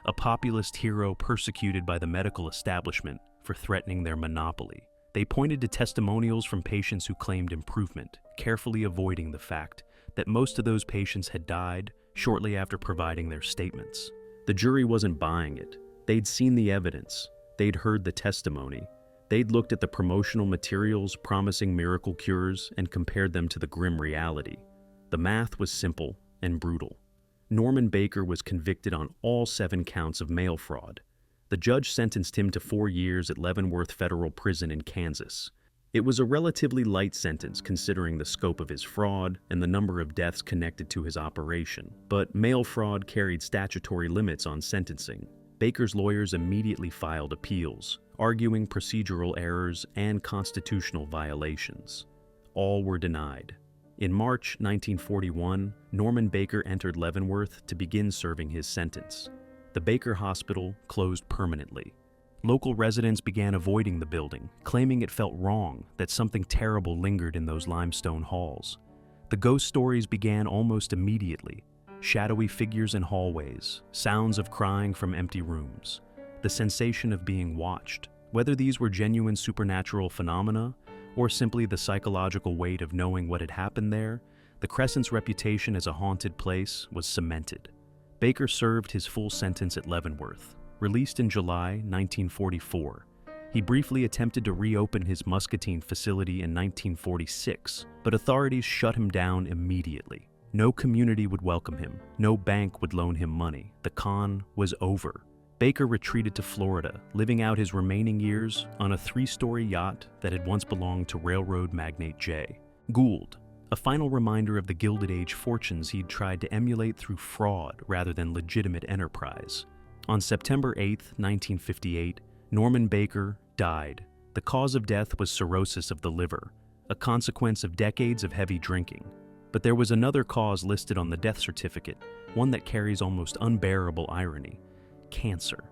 a populist hero persecuted by the medical establishment for threatening their monopoly. They pointed to testimonials from patients who claimed improvement, carefully avoiding the fact that most of those patients had died shortly after providing their statements. The jury wasn't buying it. They'd seen the evidence. They'd heard the testimony. They'd looked at the promotional materials promising miracle cures and compared them to the grim reality. The math was simple and brutal. Norman Baker was convicted on all 7 counts of mail fraud. The judge sentenced him to 4 years at Leavenworth Federal Prison in Kansas. It was a relatively light sentence considering the scope of his fraud and the number of deaths connected to his operation, but mail fraud carried statutory limits on sentencing. Baker's lawyers immediately filed appeals, arguing procedural errors and constitutional violations. All were denied. In March 1941, Norman Baker entered Leavenworth to begin serving his sentence. The Baker Hospital closed permanently. Local residents began avoiding the building, claiming it felt wrong that something terrible lingered in those limestone halls. The ghost stories began almost immediately. Shadowy figures in hallways, sounds of crying from empty rooms, the sensation of being watched. Whether these were genuine supernatural phenomena or simply the psychological weight of knowing what had happened there, the Crescent's reputation as a haunted place was cemented. Baker served his full sentence at Leavenworth. Released in July 1944, he briefly attempted to reopen his Muscatine facility in 1946, but authorities shut him down immediately. No community would welcome him. No bank would loan him money. The con was over. Baker retreated to Florida, living out his remaining years on a 3-story yacht that had once belonged to railroad magnate J. Gould, a final reminder of the Gilded Age fortunes he'd tried to emulate through fraud rather than legitimate enterprise. On September 8, 1958, Norman Baker died. The cause of death was cirrhosis of the liver, a consequence of decades of heavy drinking. But there was another cause listed on the death certificate, one that carries almost unbearable irony: cancer.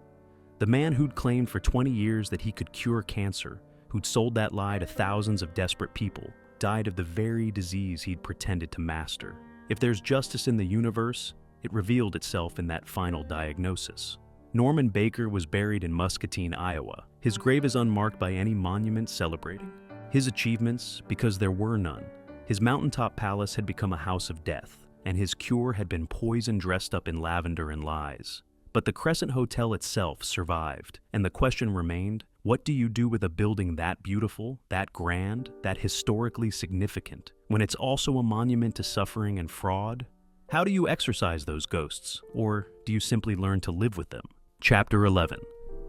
The man who'd claimed for 20 years that he could cure cancer, who'd sold that lie to thousands of desperate people, died of the very disease he'd pretended to master. If there's justice in the universe, it revealed itself in that final diagnosis. Norman Baker was buried in Muscatine, Iowa. His grave is unmarked by any monument celebrating his achievements, because there were none. His mountaintop palace had become a house of death, and his cure had been poison dressed up in lavender and lies. But the Crescent Hotel itself survived, and the question remained, what do you do with a building that beautiful, that grand, that historically significant, when it's also a monument to suffering and fraud? How do you exorcise those ghosts, or do you simply learn to live with them? Chapter 11.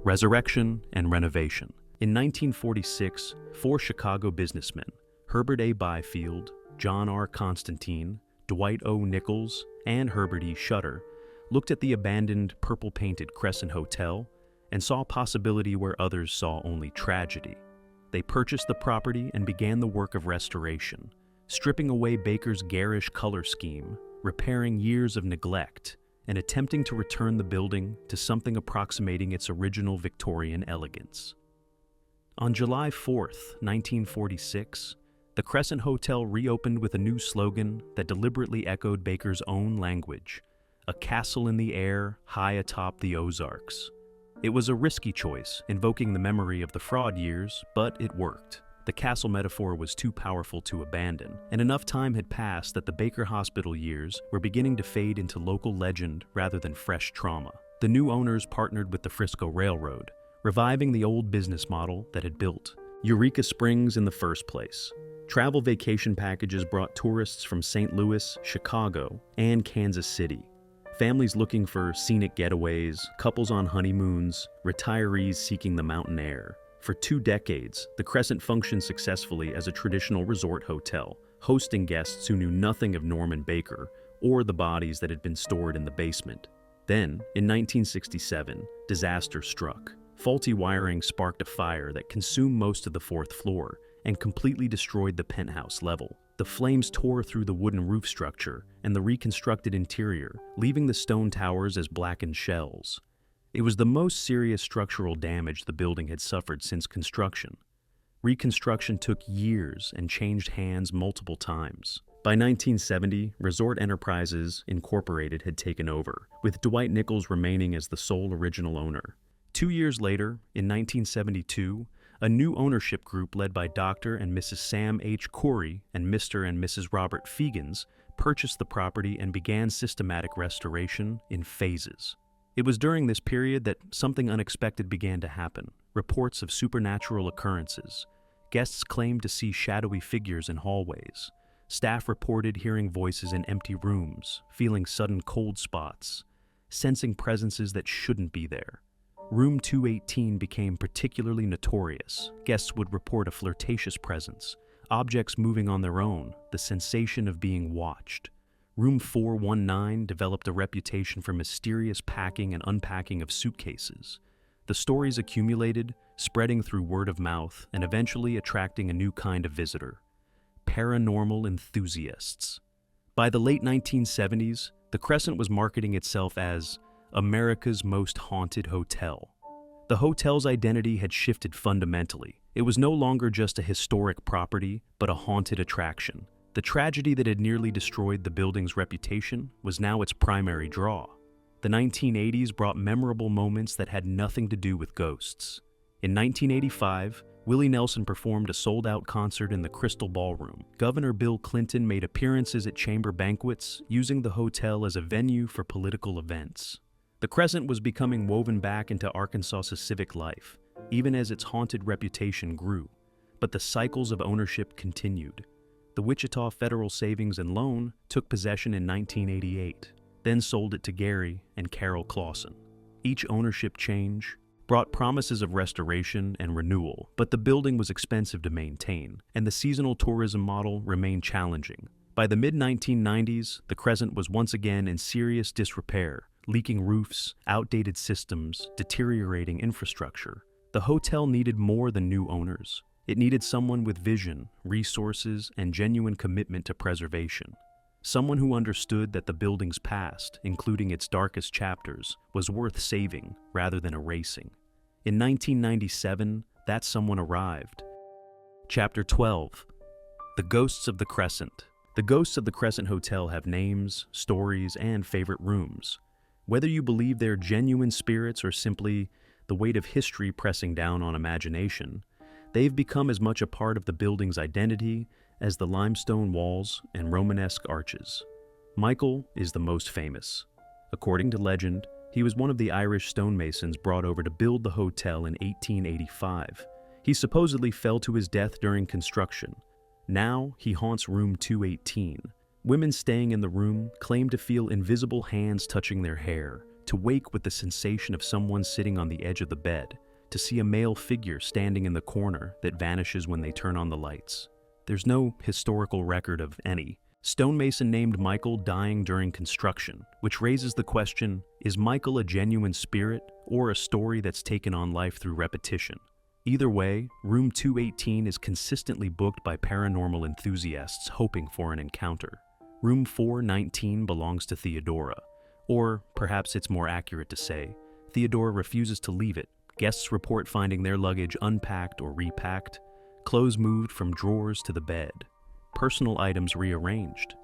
Resurrection and Renovation. In 1946, 4 Chicago businessmen, Herbert A. Byfield, John R. Constantine, Dwight O. Nichols, and Herbert E. Shutter, looked at the abandoned purple-painted Crescent Hotel and saw a possibility where others saw only tragedy. They purchased the property and began the work of restoration, stripping away Baker's garish color scheme, repairing years of neglect, and attempting to return the building to something approximating its original Victorian elegance. On July 4, 1946, the Crescent Hotel reopened with a new slogan that deliberately echoed Baker's own language: a castle in the air, high atop the Ozarks. It was a risky choice, invoking the memory of the fraud years, but it worked. The castle metaphor was too powerful to abandon, and enough time had passed that the Baker Hospital years were beginning to fade into local legend rather than fresh trauma. The new owners partnered with the Frisco Railroad, reviving the old business model that had built Eureka Springs in the first place. Travel vacation packages brought tourists from St. Louis, Chicago, and Kansas City. Families looking for scenic getaways, couples on honeymoons, retirees seeking the mountain air. For 2 decades, the Crescent functioned successfully as a traditional resort hotel, hosting guests who knew nothing of Norman Baker or the bodies that had been stored in the basement. Then, in 1967, disaster struck. Faulty wiring sparked a fire that consumed most of the 4th floor and completely destroyed the penthouse level. The flames tore through the wooden roof structure and the reconstructed interior, leaving the stone towers as blackened shells. It was the most serious structural damage the building had suffered since construction. Reconstruction took years and changed hands multiple times. By 1970, Resort Enterprises, Incorporated had taken over, with Dwight Nichols remaining as the sole original owner. 2 years later, in 1972, a new ownership group led by Dr. and Mrs. Sam H. Corey and Mr. and Mrs. Robert Fegans purchased the property and began systematic restoration in phases. It was during this period that something unexpected began to happen. Reports of supernatural occurrences. Guests claimed to see shadowy figures in hallways. Staff reported hearing voices in empty rooms, feeling sudden cold spots, sensing presences that shouldn't be there. Room 218 became particularly notorious. Guests would report a flirtatious presence, objects moving on their own, the sensation of being watched. Room 419 developed a reputation for mysterious packing and unpacking of suitcases. The stories accumulated, spreading through word of mouth and eventually attracting a new kind of visitor: paranormal enthusiasts. By the late 1970s, the Crescent was marketing itself as America's most haunted hotel. The hotel's identity had shifted fundamentally. It was no longer just a historic property, but a haunted attraction. The tragedy that had nearly destroyed the building's reputation was now its primary draw. The 1980s brought memorable moments that had nothing to do with ghosts. In 1985, Willie Nelson performed a sold-out concert in the Crystal Ballroom. Governor Bill Clinton made appearances at chamber banquets, using the hotel as a venue for political events. The Crescent was becoming woven back into Arkansas's civic life, even as its haunted reputation grew. But the cycles of ownership continued. The Wichita Federal Savings and Loan took possession in 1988, then sold it to Gary and Carol Clausen. Each ownership change brought promises of restoration and renewal, but the building was expensive to maintain, and the seasonal tourism model remained challenging. By the mid-1990s, the Crescent was once again in serious disrepair, leaking roofs, outdated systems, deteriorating infrastructure. The hotel needed more than new owners. It needed someone with vision, resources, and genuine commitment to preservation. Someone who understood that the building's past, including its darkest chapters, was worth saving rather than erasing. In 1997, that someone arrived. Chapter 12. The Ghosts of the Crescent. The ghosts of the Crescent Hotel have names, stories, and favorite rooms. Whether you believe they're genuine spirits or simply the weight of history pressing down on imagination, they've become as much a part of the building's identity as the limestone walls and Romanesque arches. Michael is the most famous. According to legend, he was one of the Irish stonemasons brought over to build the hotel in 1885. He supposedly fell to his death during construction. Now he haunts room 218. Women staying in the room claim to feel invisible hands touching their hair, to wake with the sensation of someone sitting on the edge of the bed, to see a male figure standing in the corner that vanishes when they turn on the lights. There's no historical record of any stonemason named Michael dying during construction, which raises the question, is Michael a genuine spirit or a story that's taken on life through repetition? Either way, room 218 is consistently booked by paranormal enthusiasts hoping for an encounter. Room 419 belongs to Theodora, or perhaps it's more accurate to say, Theodora refuses to leave it. Guests report finding their luggage unpacked or repacked, clothes moved from drawers to the bed, personal items rearranged.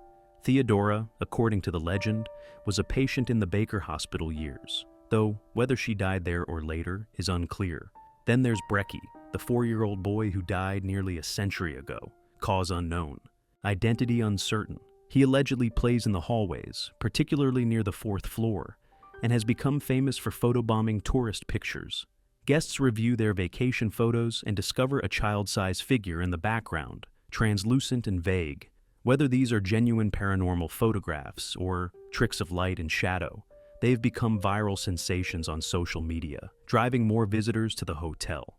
Theodora, according to the legend, was a patient in the Baker Hospital years, though whether she died there or later is unclear. Then there's Brecky, the 4-year-old boy who died nearly a century ago, cause unknown, identity uncertain. He allegedly plays in the hallways, particularly near the 4th floor, and has become famous for photobombing tourist pictures. Guests review their vacation photos and discover a child-sized figure in the background, translucent and vague. Whether these are genuine paranormal photographs or tricks of light and shadow, they've become viral sensations on social media, driving more visitors to the hotel.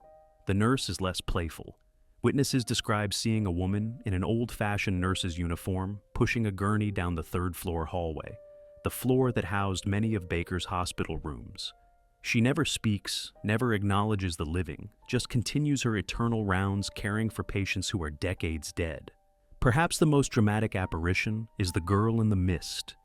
The nurse is less playful. Witnesses describe seeing a woman in an old-fashioned nurse's uniform pushing a gurney down the 3rd-floor hallway, the floor that housed many of Baker's hospital rooms. She never speaks, never acknowledges the living, just continues her eternal rounds caring for patients who are decades dead. Perhaps the most dramatic apparition is the girl in the mist.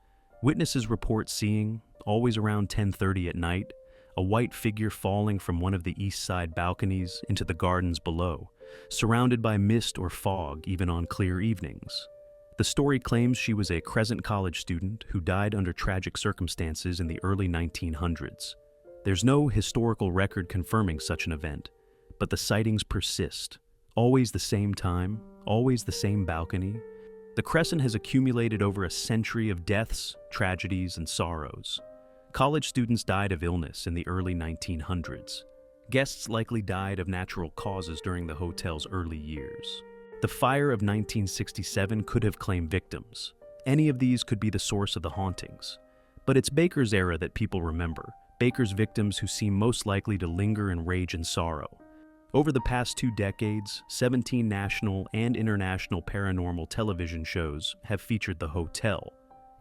Witnesses report seeing, always around 10:30 at night, a white figure falling from one of the east side balconies into the gardens below, surrounded by mist or fog even on clear evenings. The story claims she was a Crescent College student who died under tragic circumstances in the early 1900s. There's no historical record confirming such an event, but the sightings persist. Always the same time, always the same balcony. The Crescent has accumulated over a century of deaths, tragedies, and sorrows. College students died of illness in the early 1900s. Guests likely died of natural causes during the hotel's early years. The fire of 1967 could have claimed victims. Any of these could be the source of the hauntings. But it's Baker's era that people remember, Baker's victims who seem most likely to linger in rage and sorrow. Over the past 2 decades, 17 national and international paranormal television shows have featured the hotel.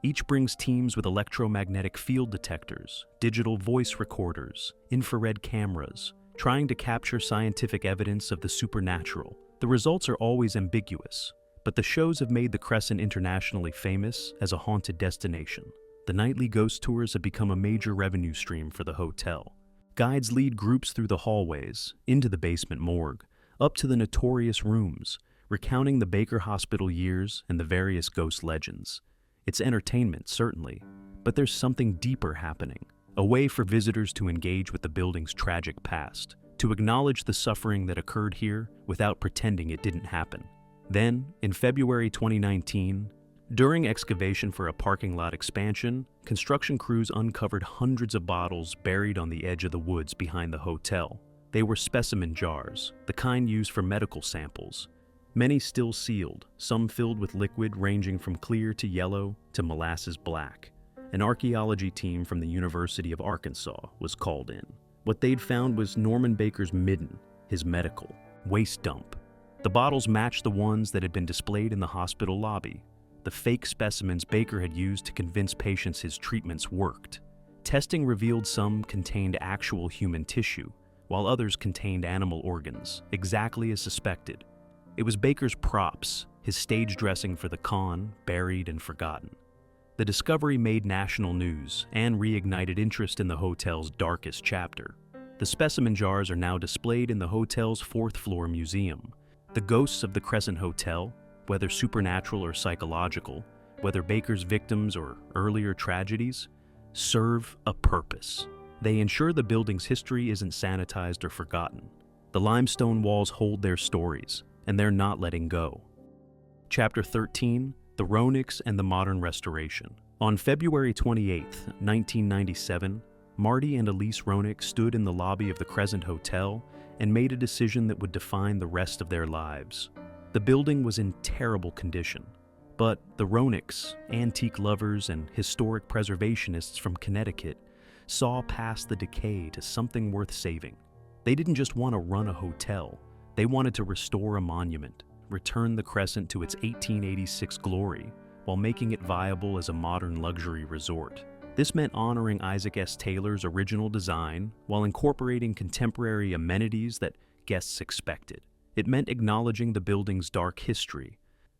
Each brings teams with electromagnetic field detectors, digital voice recorders, infrared cameras, trying to capture scientific evidence of the supernatural. The results are always ambiguous, but the shows have made the Crescent internationally famous as a haunted destination. The nightly ghost tours have become a major revenue stream for the hotel. Guides lead groups through the hallways, into the basement morgue, up to the notorious rooms, recounting the Baker Hospital years and the various ghost legends. It's entertainment, certainly, but there's something deeper happening, a way for visitors to engage with the building's tragic past, to acknowledge the suffering that occurred here without pretending it didn't happen. Then, in February 2019, during excavation for a parking lot expansion, construction crews uncovered hundreds of bottles buried on the edge of the woods behind the hotel. They were specimen jars, the kind used for medical samples. Many still sealed, some filled with liquid ranging from clear to yellow to molasses black. an archaeology team from the University of Arkansas was called in. What they'd found was Norman Baker's midden, his medical waste dump. The bottles matched the ones that had been displayed in the hospital lobby, the fake specimens Baker had used to convince patients his treatments worked. Testing revealed some contained actual human tissue, while others contained animal organs, exactly as suspected. It was Baker's props, his stage dressing for the con, buried and forgotten. The discovery made national news and reignited interest in the hotel's darkest chapter. The specimen jars are now displayed in the hotel's fourth-floor museum. The ghosts of the Crescent Hotel, whether supernatural or psychological, whether Baker's victims or earlier tragedies, serve a purpose. They ensure the building's history isn't sanitized or forgotten. The limestone walls hold their stories, and they're not letting go. Chapter 13, The Roenigks and the Modern Restoration. On February 28, 1997, Marty and Elise Roenick stood in the lobby of the Crescent Hotel and made a decision that would define the rest of their lives. The building was in terrible condition, but the Roenigks, antique lovers and historic preservationists from Connecticut, saw past the decay to something worth saving. They didn't just want to run a hotel, they wanted to restore a monument, return the Crescent to its 1886 glory, while making it viable as a modern luxury resort. This meant honoring Isaac S. Taylor's original design while incorporating contemporary amenities that guests expected. It meant acknowledging the building's dark history.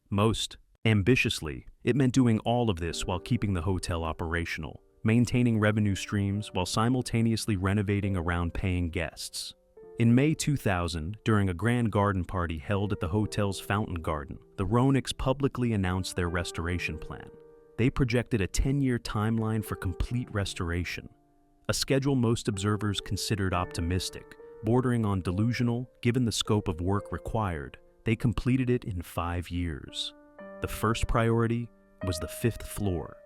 Most ambitiously, it meant doing all of this while keeping the hotel operational, maintaining revenue streams while simultaneously renovating around paying guests. In May 2000, during a grand garden party held at the hotel's fountain garden, the Roenigks publicly announced their restoration plan. They projected a 10-year timeline for complete restoration, a schedule most observers considered optimistic, bordering on delusional given the scope of work required. They completed it in 5 years. The first priority was the 5th floor,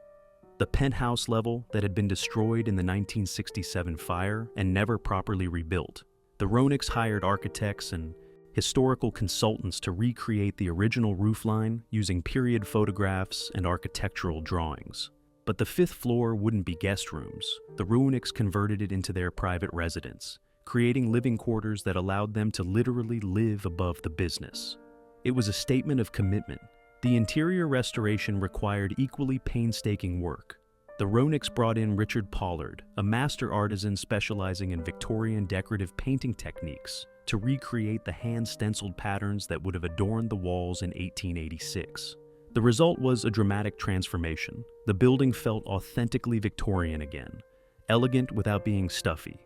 the penthouse level that had been destroyed in the 1967 fire and never properly rebuilt. The Roenigks hired architects and historical consultants to recreate the original roofline using period photographs and architectural drawings. But the 5th floor wouldn't be guest rooms. The Roenigks converted it into their private residence, creating living quarters that allowed them to literally live above the business. It was a statement of commitment. The interior restoration required equally painstaking work. The Roenigks brought in Richard Pollard, a master artisan specializing in Victorian decorative painting techniques, to recreate the hand-stenciled patterns that would have adorned the walls in 1886. The result was a dramatic transformation. The building felt authentically Victorian again, elegant without being stuffy,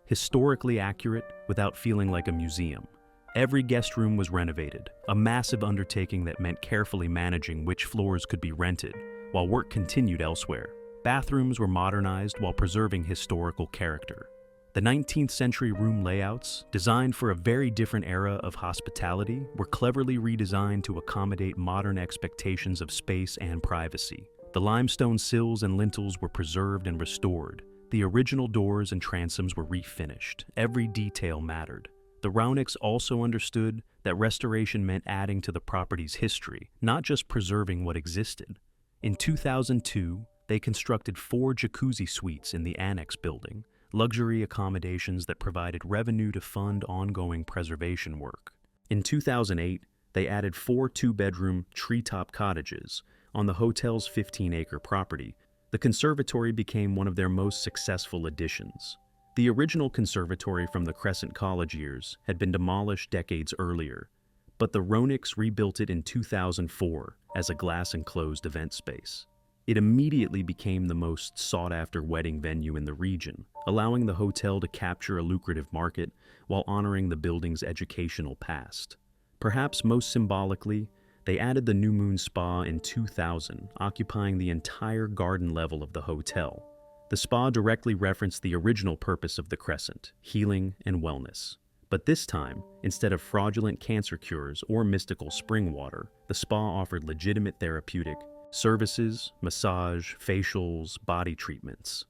historically accurate without feeling like a museum. Every guest room was renovated, a massive undertaking that meant carefully managing which floors could be rented, while work continued elsewhere. Bathrooms were modernized while preserving historical character. The 19th century room layouts, designed for a very different era of hospitality, were cleverly redesigned to accommodate modern expectations of space and privacy. The limestone sills and lintels were preserved and restored. The original doors and transoms were refinished. Every detail mattered. The Roenigks also understood that restoration meant adding to the property's history, not just preserving what existed. In 2002, they constructed 4 jacuzzi suites in the annex building, luxury accommodations that provided revenue to fund ongoing preservation work. In 2008, they added 4 two-bedroom treetop cottages on the hotel's 15-acre property. The conservatory became one of their most successful additions. The original conservatory from the Crescent College years had been demolished decades earlier, but the Roenigks rebuilt it in 2004 as a glass-enclosed event space. It immediately became the most sought-after wedding venue in the region, allowing the hotel to capture a lucrative market while honoring the building's educational past. Perhaps most symbolically, they added the New Moon Spa in 2000, occupying the entire garden level of the hotel. The spa directly referenced the original purpose of the Crescent, healing and wellness. But this time, instead of fraudulent cancer cures or mystical spring water, the spa offered legitimate therapeutic services, massage, facials, body treatments.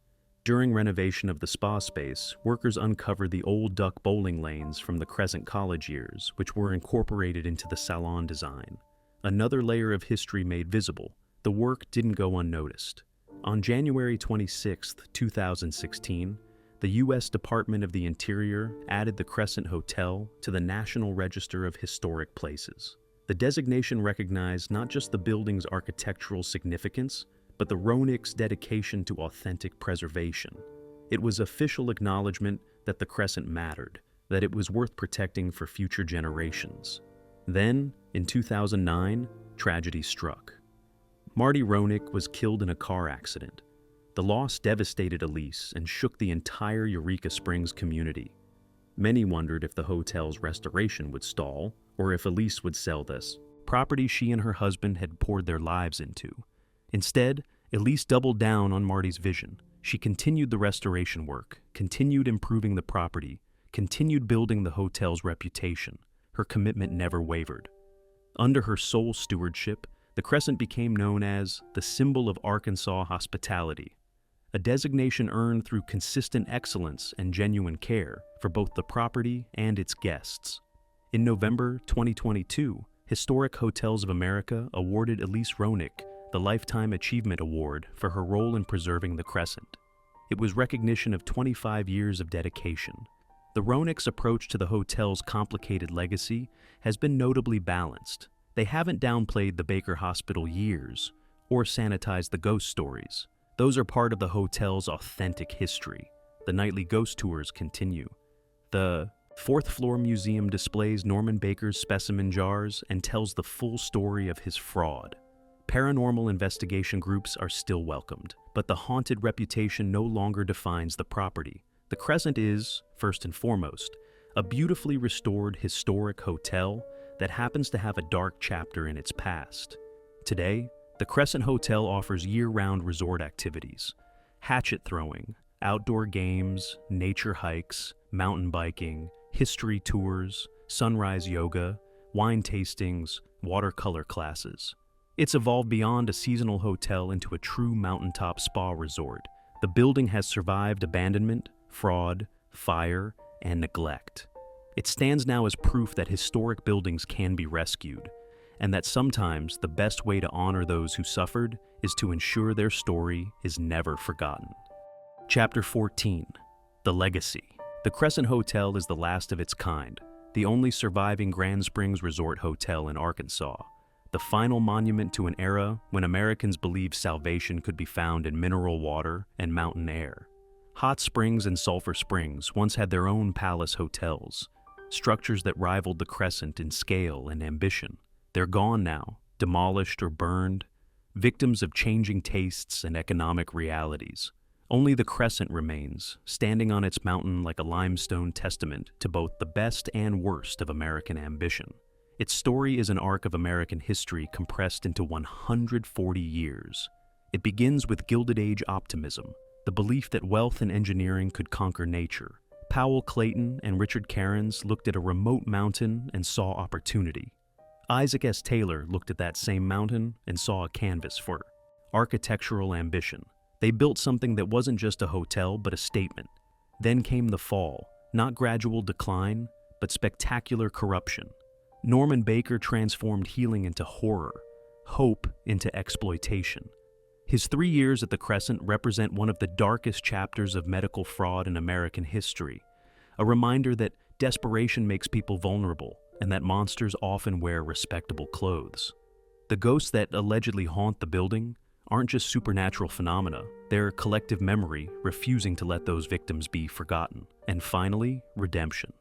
During renovation of the spa space, workers uncovered the old duck bowling lanes from the Crescent College years, which were incorporated into the salon design. Another layer of history made visible. The work didn't go unnoticed. On January 26, 2016, the U.S. Department of the Interior added the Crescent Hotel to the National Register of Historic Places. The designation recognized not just the building's architectural significance, but the Roenigks' dedication to authentic preservation. It was official acknowledgement that the Crescent mattered, that it was worth protecting for future generations. Then, in 2009, tragedy struck. Marty Roenick was killed in a car accident. The loss devastated Elise and shook the entire Eureka Springs community. Many wondered if the hotel's restoration would stall, or if Elise would sell this property she and her husband had poured their lives into. Instead, Elise doubled down on Marty's vision. She continued the restoration work, continued improving the property, continued building the hotel's reputation. Her commitment never wavered. Under her sole stewardship, the Crescent became known as the symbol of Arkansas hospitality, a designation earned through consistent excellence and genuine care for both the property and its guests. In November 2022, Historic Hotels of America awarded Elise Roenick the Lifetime Achievement Award for her role in preserving the Crescent. It was recognition of 25 years of dedication. The Roenicks' approach to the hotel's complicated legacy has been notably balanced. They haven't downplayed the Baker Hospital years or sanitized the ghost stories. Those are part of the hotel's authentic history. The nightly ghost tours continue. The fourth floor museum displays Norman Baker's specimen jars and tells the full story of his fraud. Paranormal investigation groups are still welcomed, but the haunted reputation no longer defines the property. The Crescent is, first and foremost, a beautifully restored historic hotel that happens to have a dark chapter in its past. Today, the Crescent Hotel offers year-round resort activities: hatchet throwing, outdoor games, nature hikes, mountain biking, history tours, sunrise yoga, wine tastings, watercolor classes. It's evolved beyond a seasonal hotel into a true mountaintop spa resort. The building has survived abandonment, fraud, fire, and neglect. It stands now as proof that historic buildings can be rescued, and that sometimes the best way to honor those who suffered is to ensure their story is never forgotten. Chapter 14. The Legacy. The Crescent Hotel is the last of its kind, the only surviving Grand Springs resort hotel in Arkansas, the final monument to an era when Americans believed salvation could be found in mineral water and mountain air. Hot Springs and Sulphur Springs once had their own palace hotels, structures that rivaled the Crescent in scale and ambition. They're gone now, demolished or burned, victims of changing tastes and economic realities. Only the Crescent remains, standing on its mountain like a limestone testament to both the best and worst of American ambition. Its story is an arc of American history compressed into 140 years. It begins with Gilded Age optimism, the belief that wealth and engineering could conquer nature. Powell Clayton and Richard Cairns looked at a remote mountain and saw opportunity. Isaac S. Taylor looked at that same mountain and saw a canvas for architectural ambition. They built something that wasn't just a hotel, but a statement. Then came the fall, not gradual decline, but spectacular corruption. Norman Baker transformed healing into horror, hope into exploitation. His 3 years at the Crescent represent one of the darkest chapters of medical fraud in American history, a reminder that desperation makes people vulnerable and that monsters often wear respectable clothes. The ghosts that allegedly haunt the building aren't just supernatural phenomena, they're collective memory refusing to let those victims be forgotten. And finally, redemption.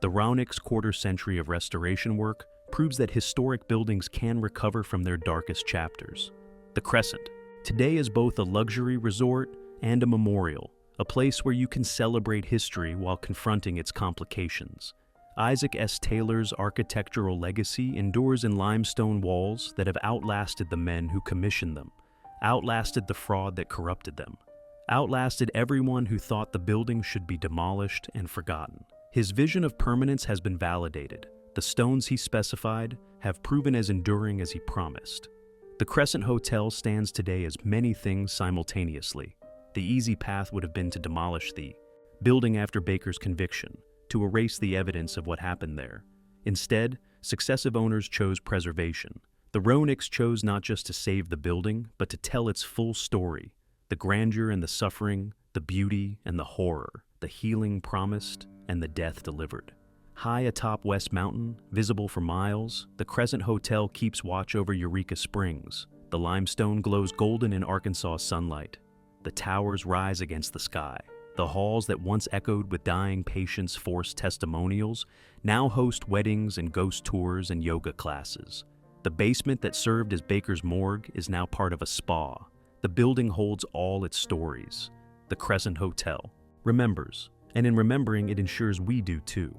The Roenigks' quarter-century of restoration work proves that historic buildings can recover from their darkest chapters. The Crescent today is both a luxury resort and a memorial, a place where you can celebrate history while confronting its complications. Isaac S. Taylor's architectural legacy endures in limestone walls that have outlasted the men who commissioned them, outlasted the fraud that corrupted them, outlasted everyone who thought the building should be demolished and forgotten. His vision of permanence has been validated. The stones he specified have proven as enduring as he promised. The Crescent Hotel stands today as many things simultaneously. The easy path would have been to demolish the building after Baker's conviction, to erase the evidence of what happened there. Instead, successive owners chose preservation. The Roenigks chose not just to save the building, but to tell its full story, The grandeur and the suffering, the beauty and the horror, the healing promised and the death delivered. High atop West Mountain, visible for miles, the Crescent Hotel keeps watch over Eureka Springs. The limestone glows golden in Arkansas sunlight. The towers rise against the sky. The halls that once echoed with dying patients' forced testimonials now host weddings and ghost tours and yoga classes. The basement that served as Baker's morgue is now part of a spa. The building holds all its stories. The Crescent Hotel remembers, and in remembering it ensures we do too.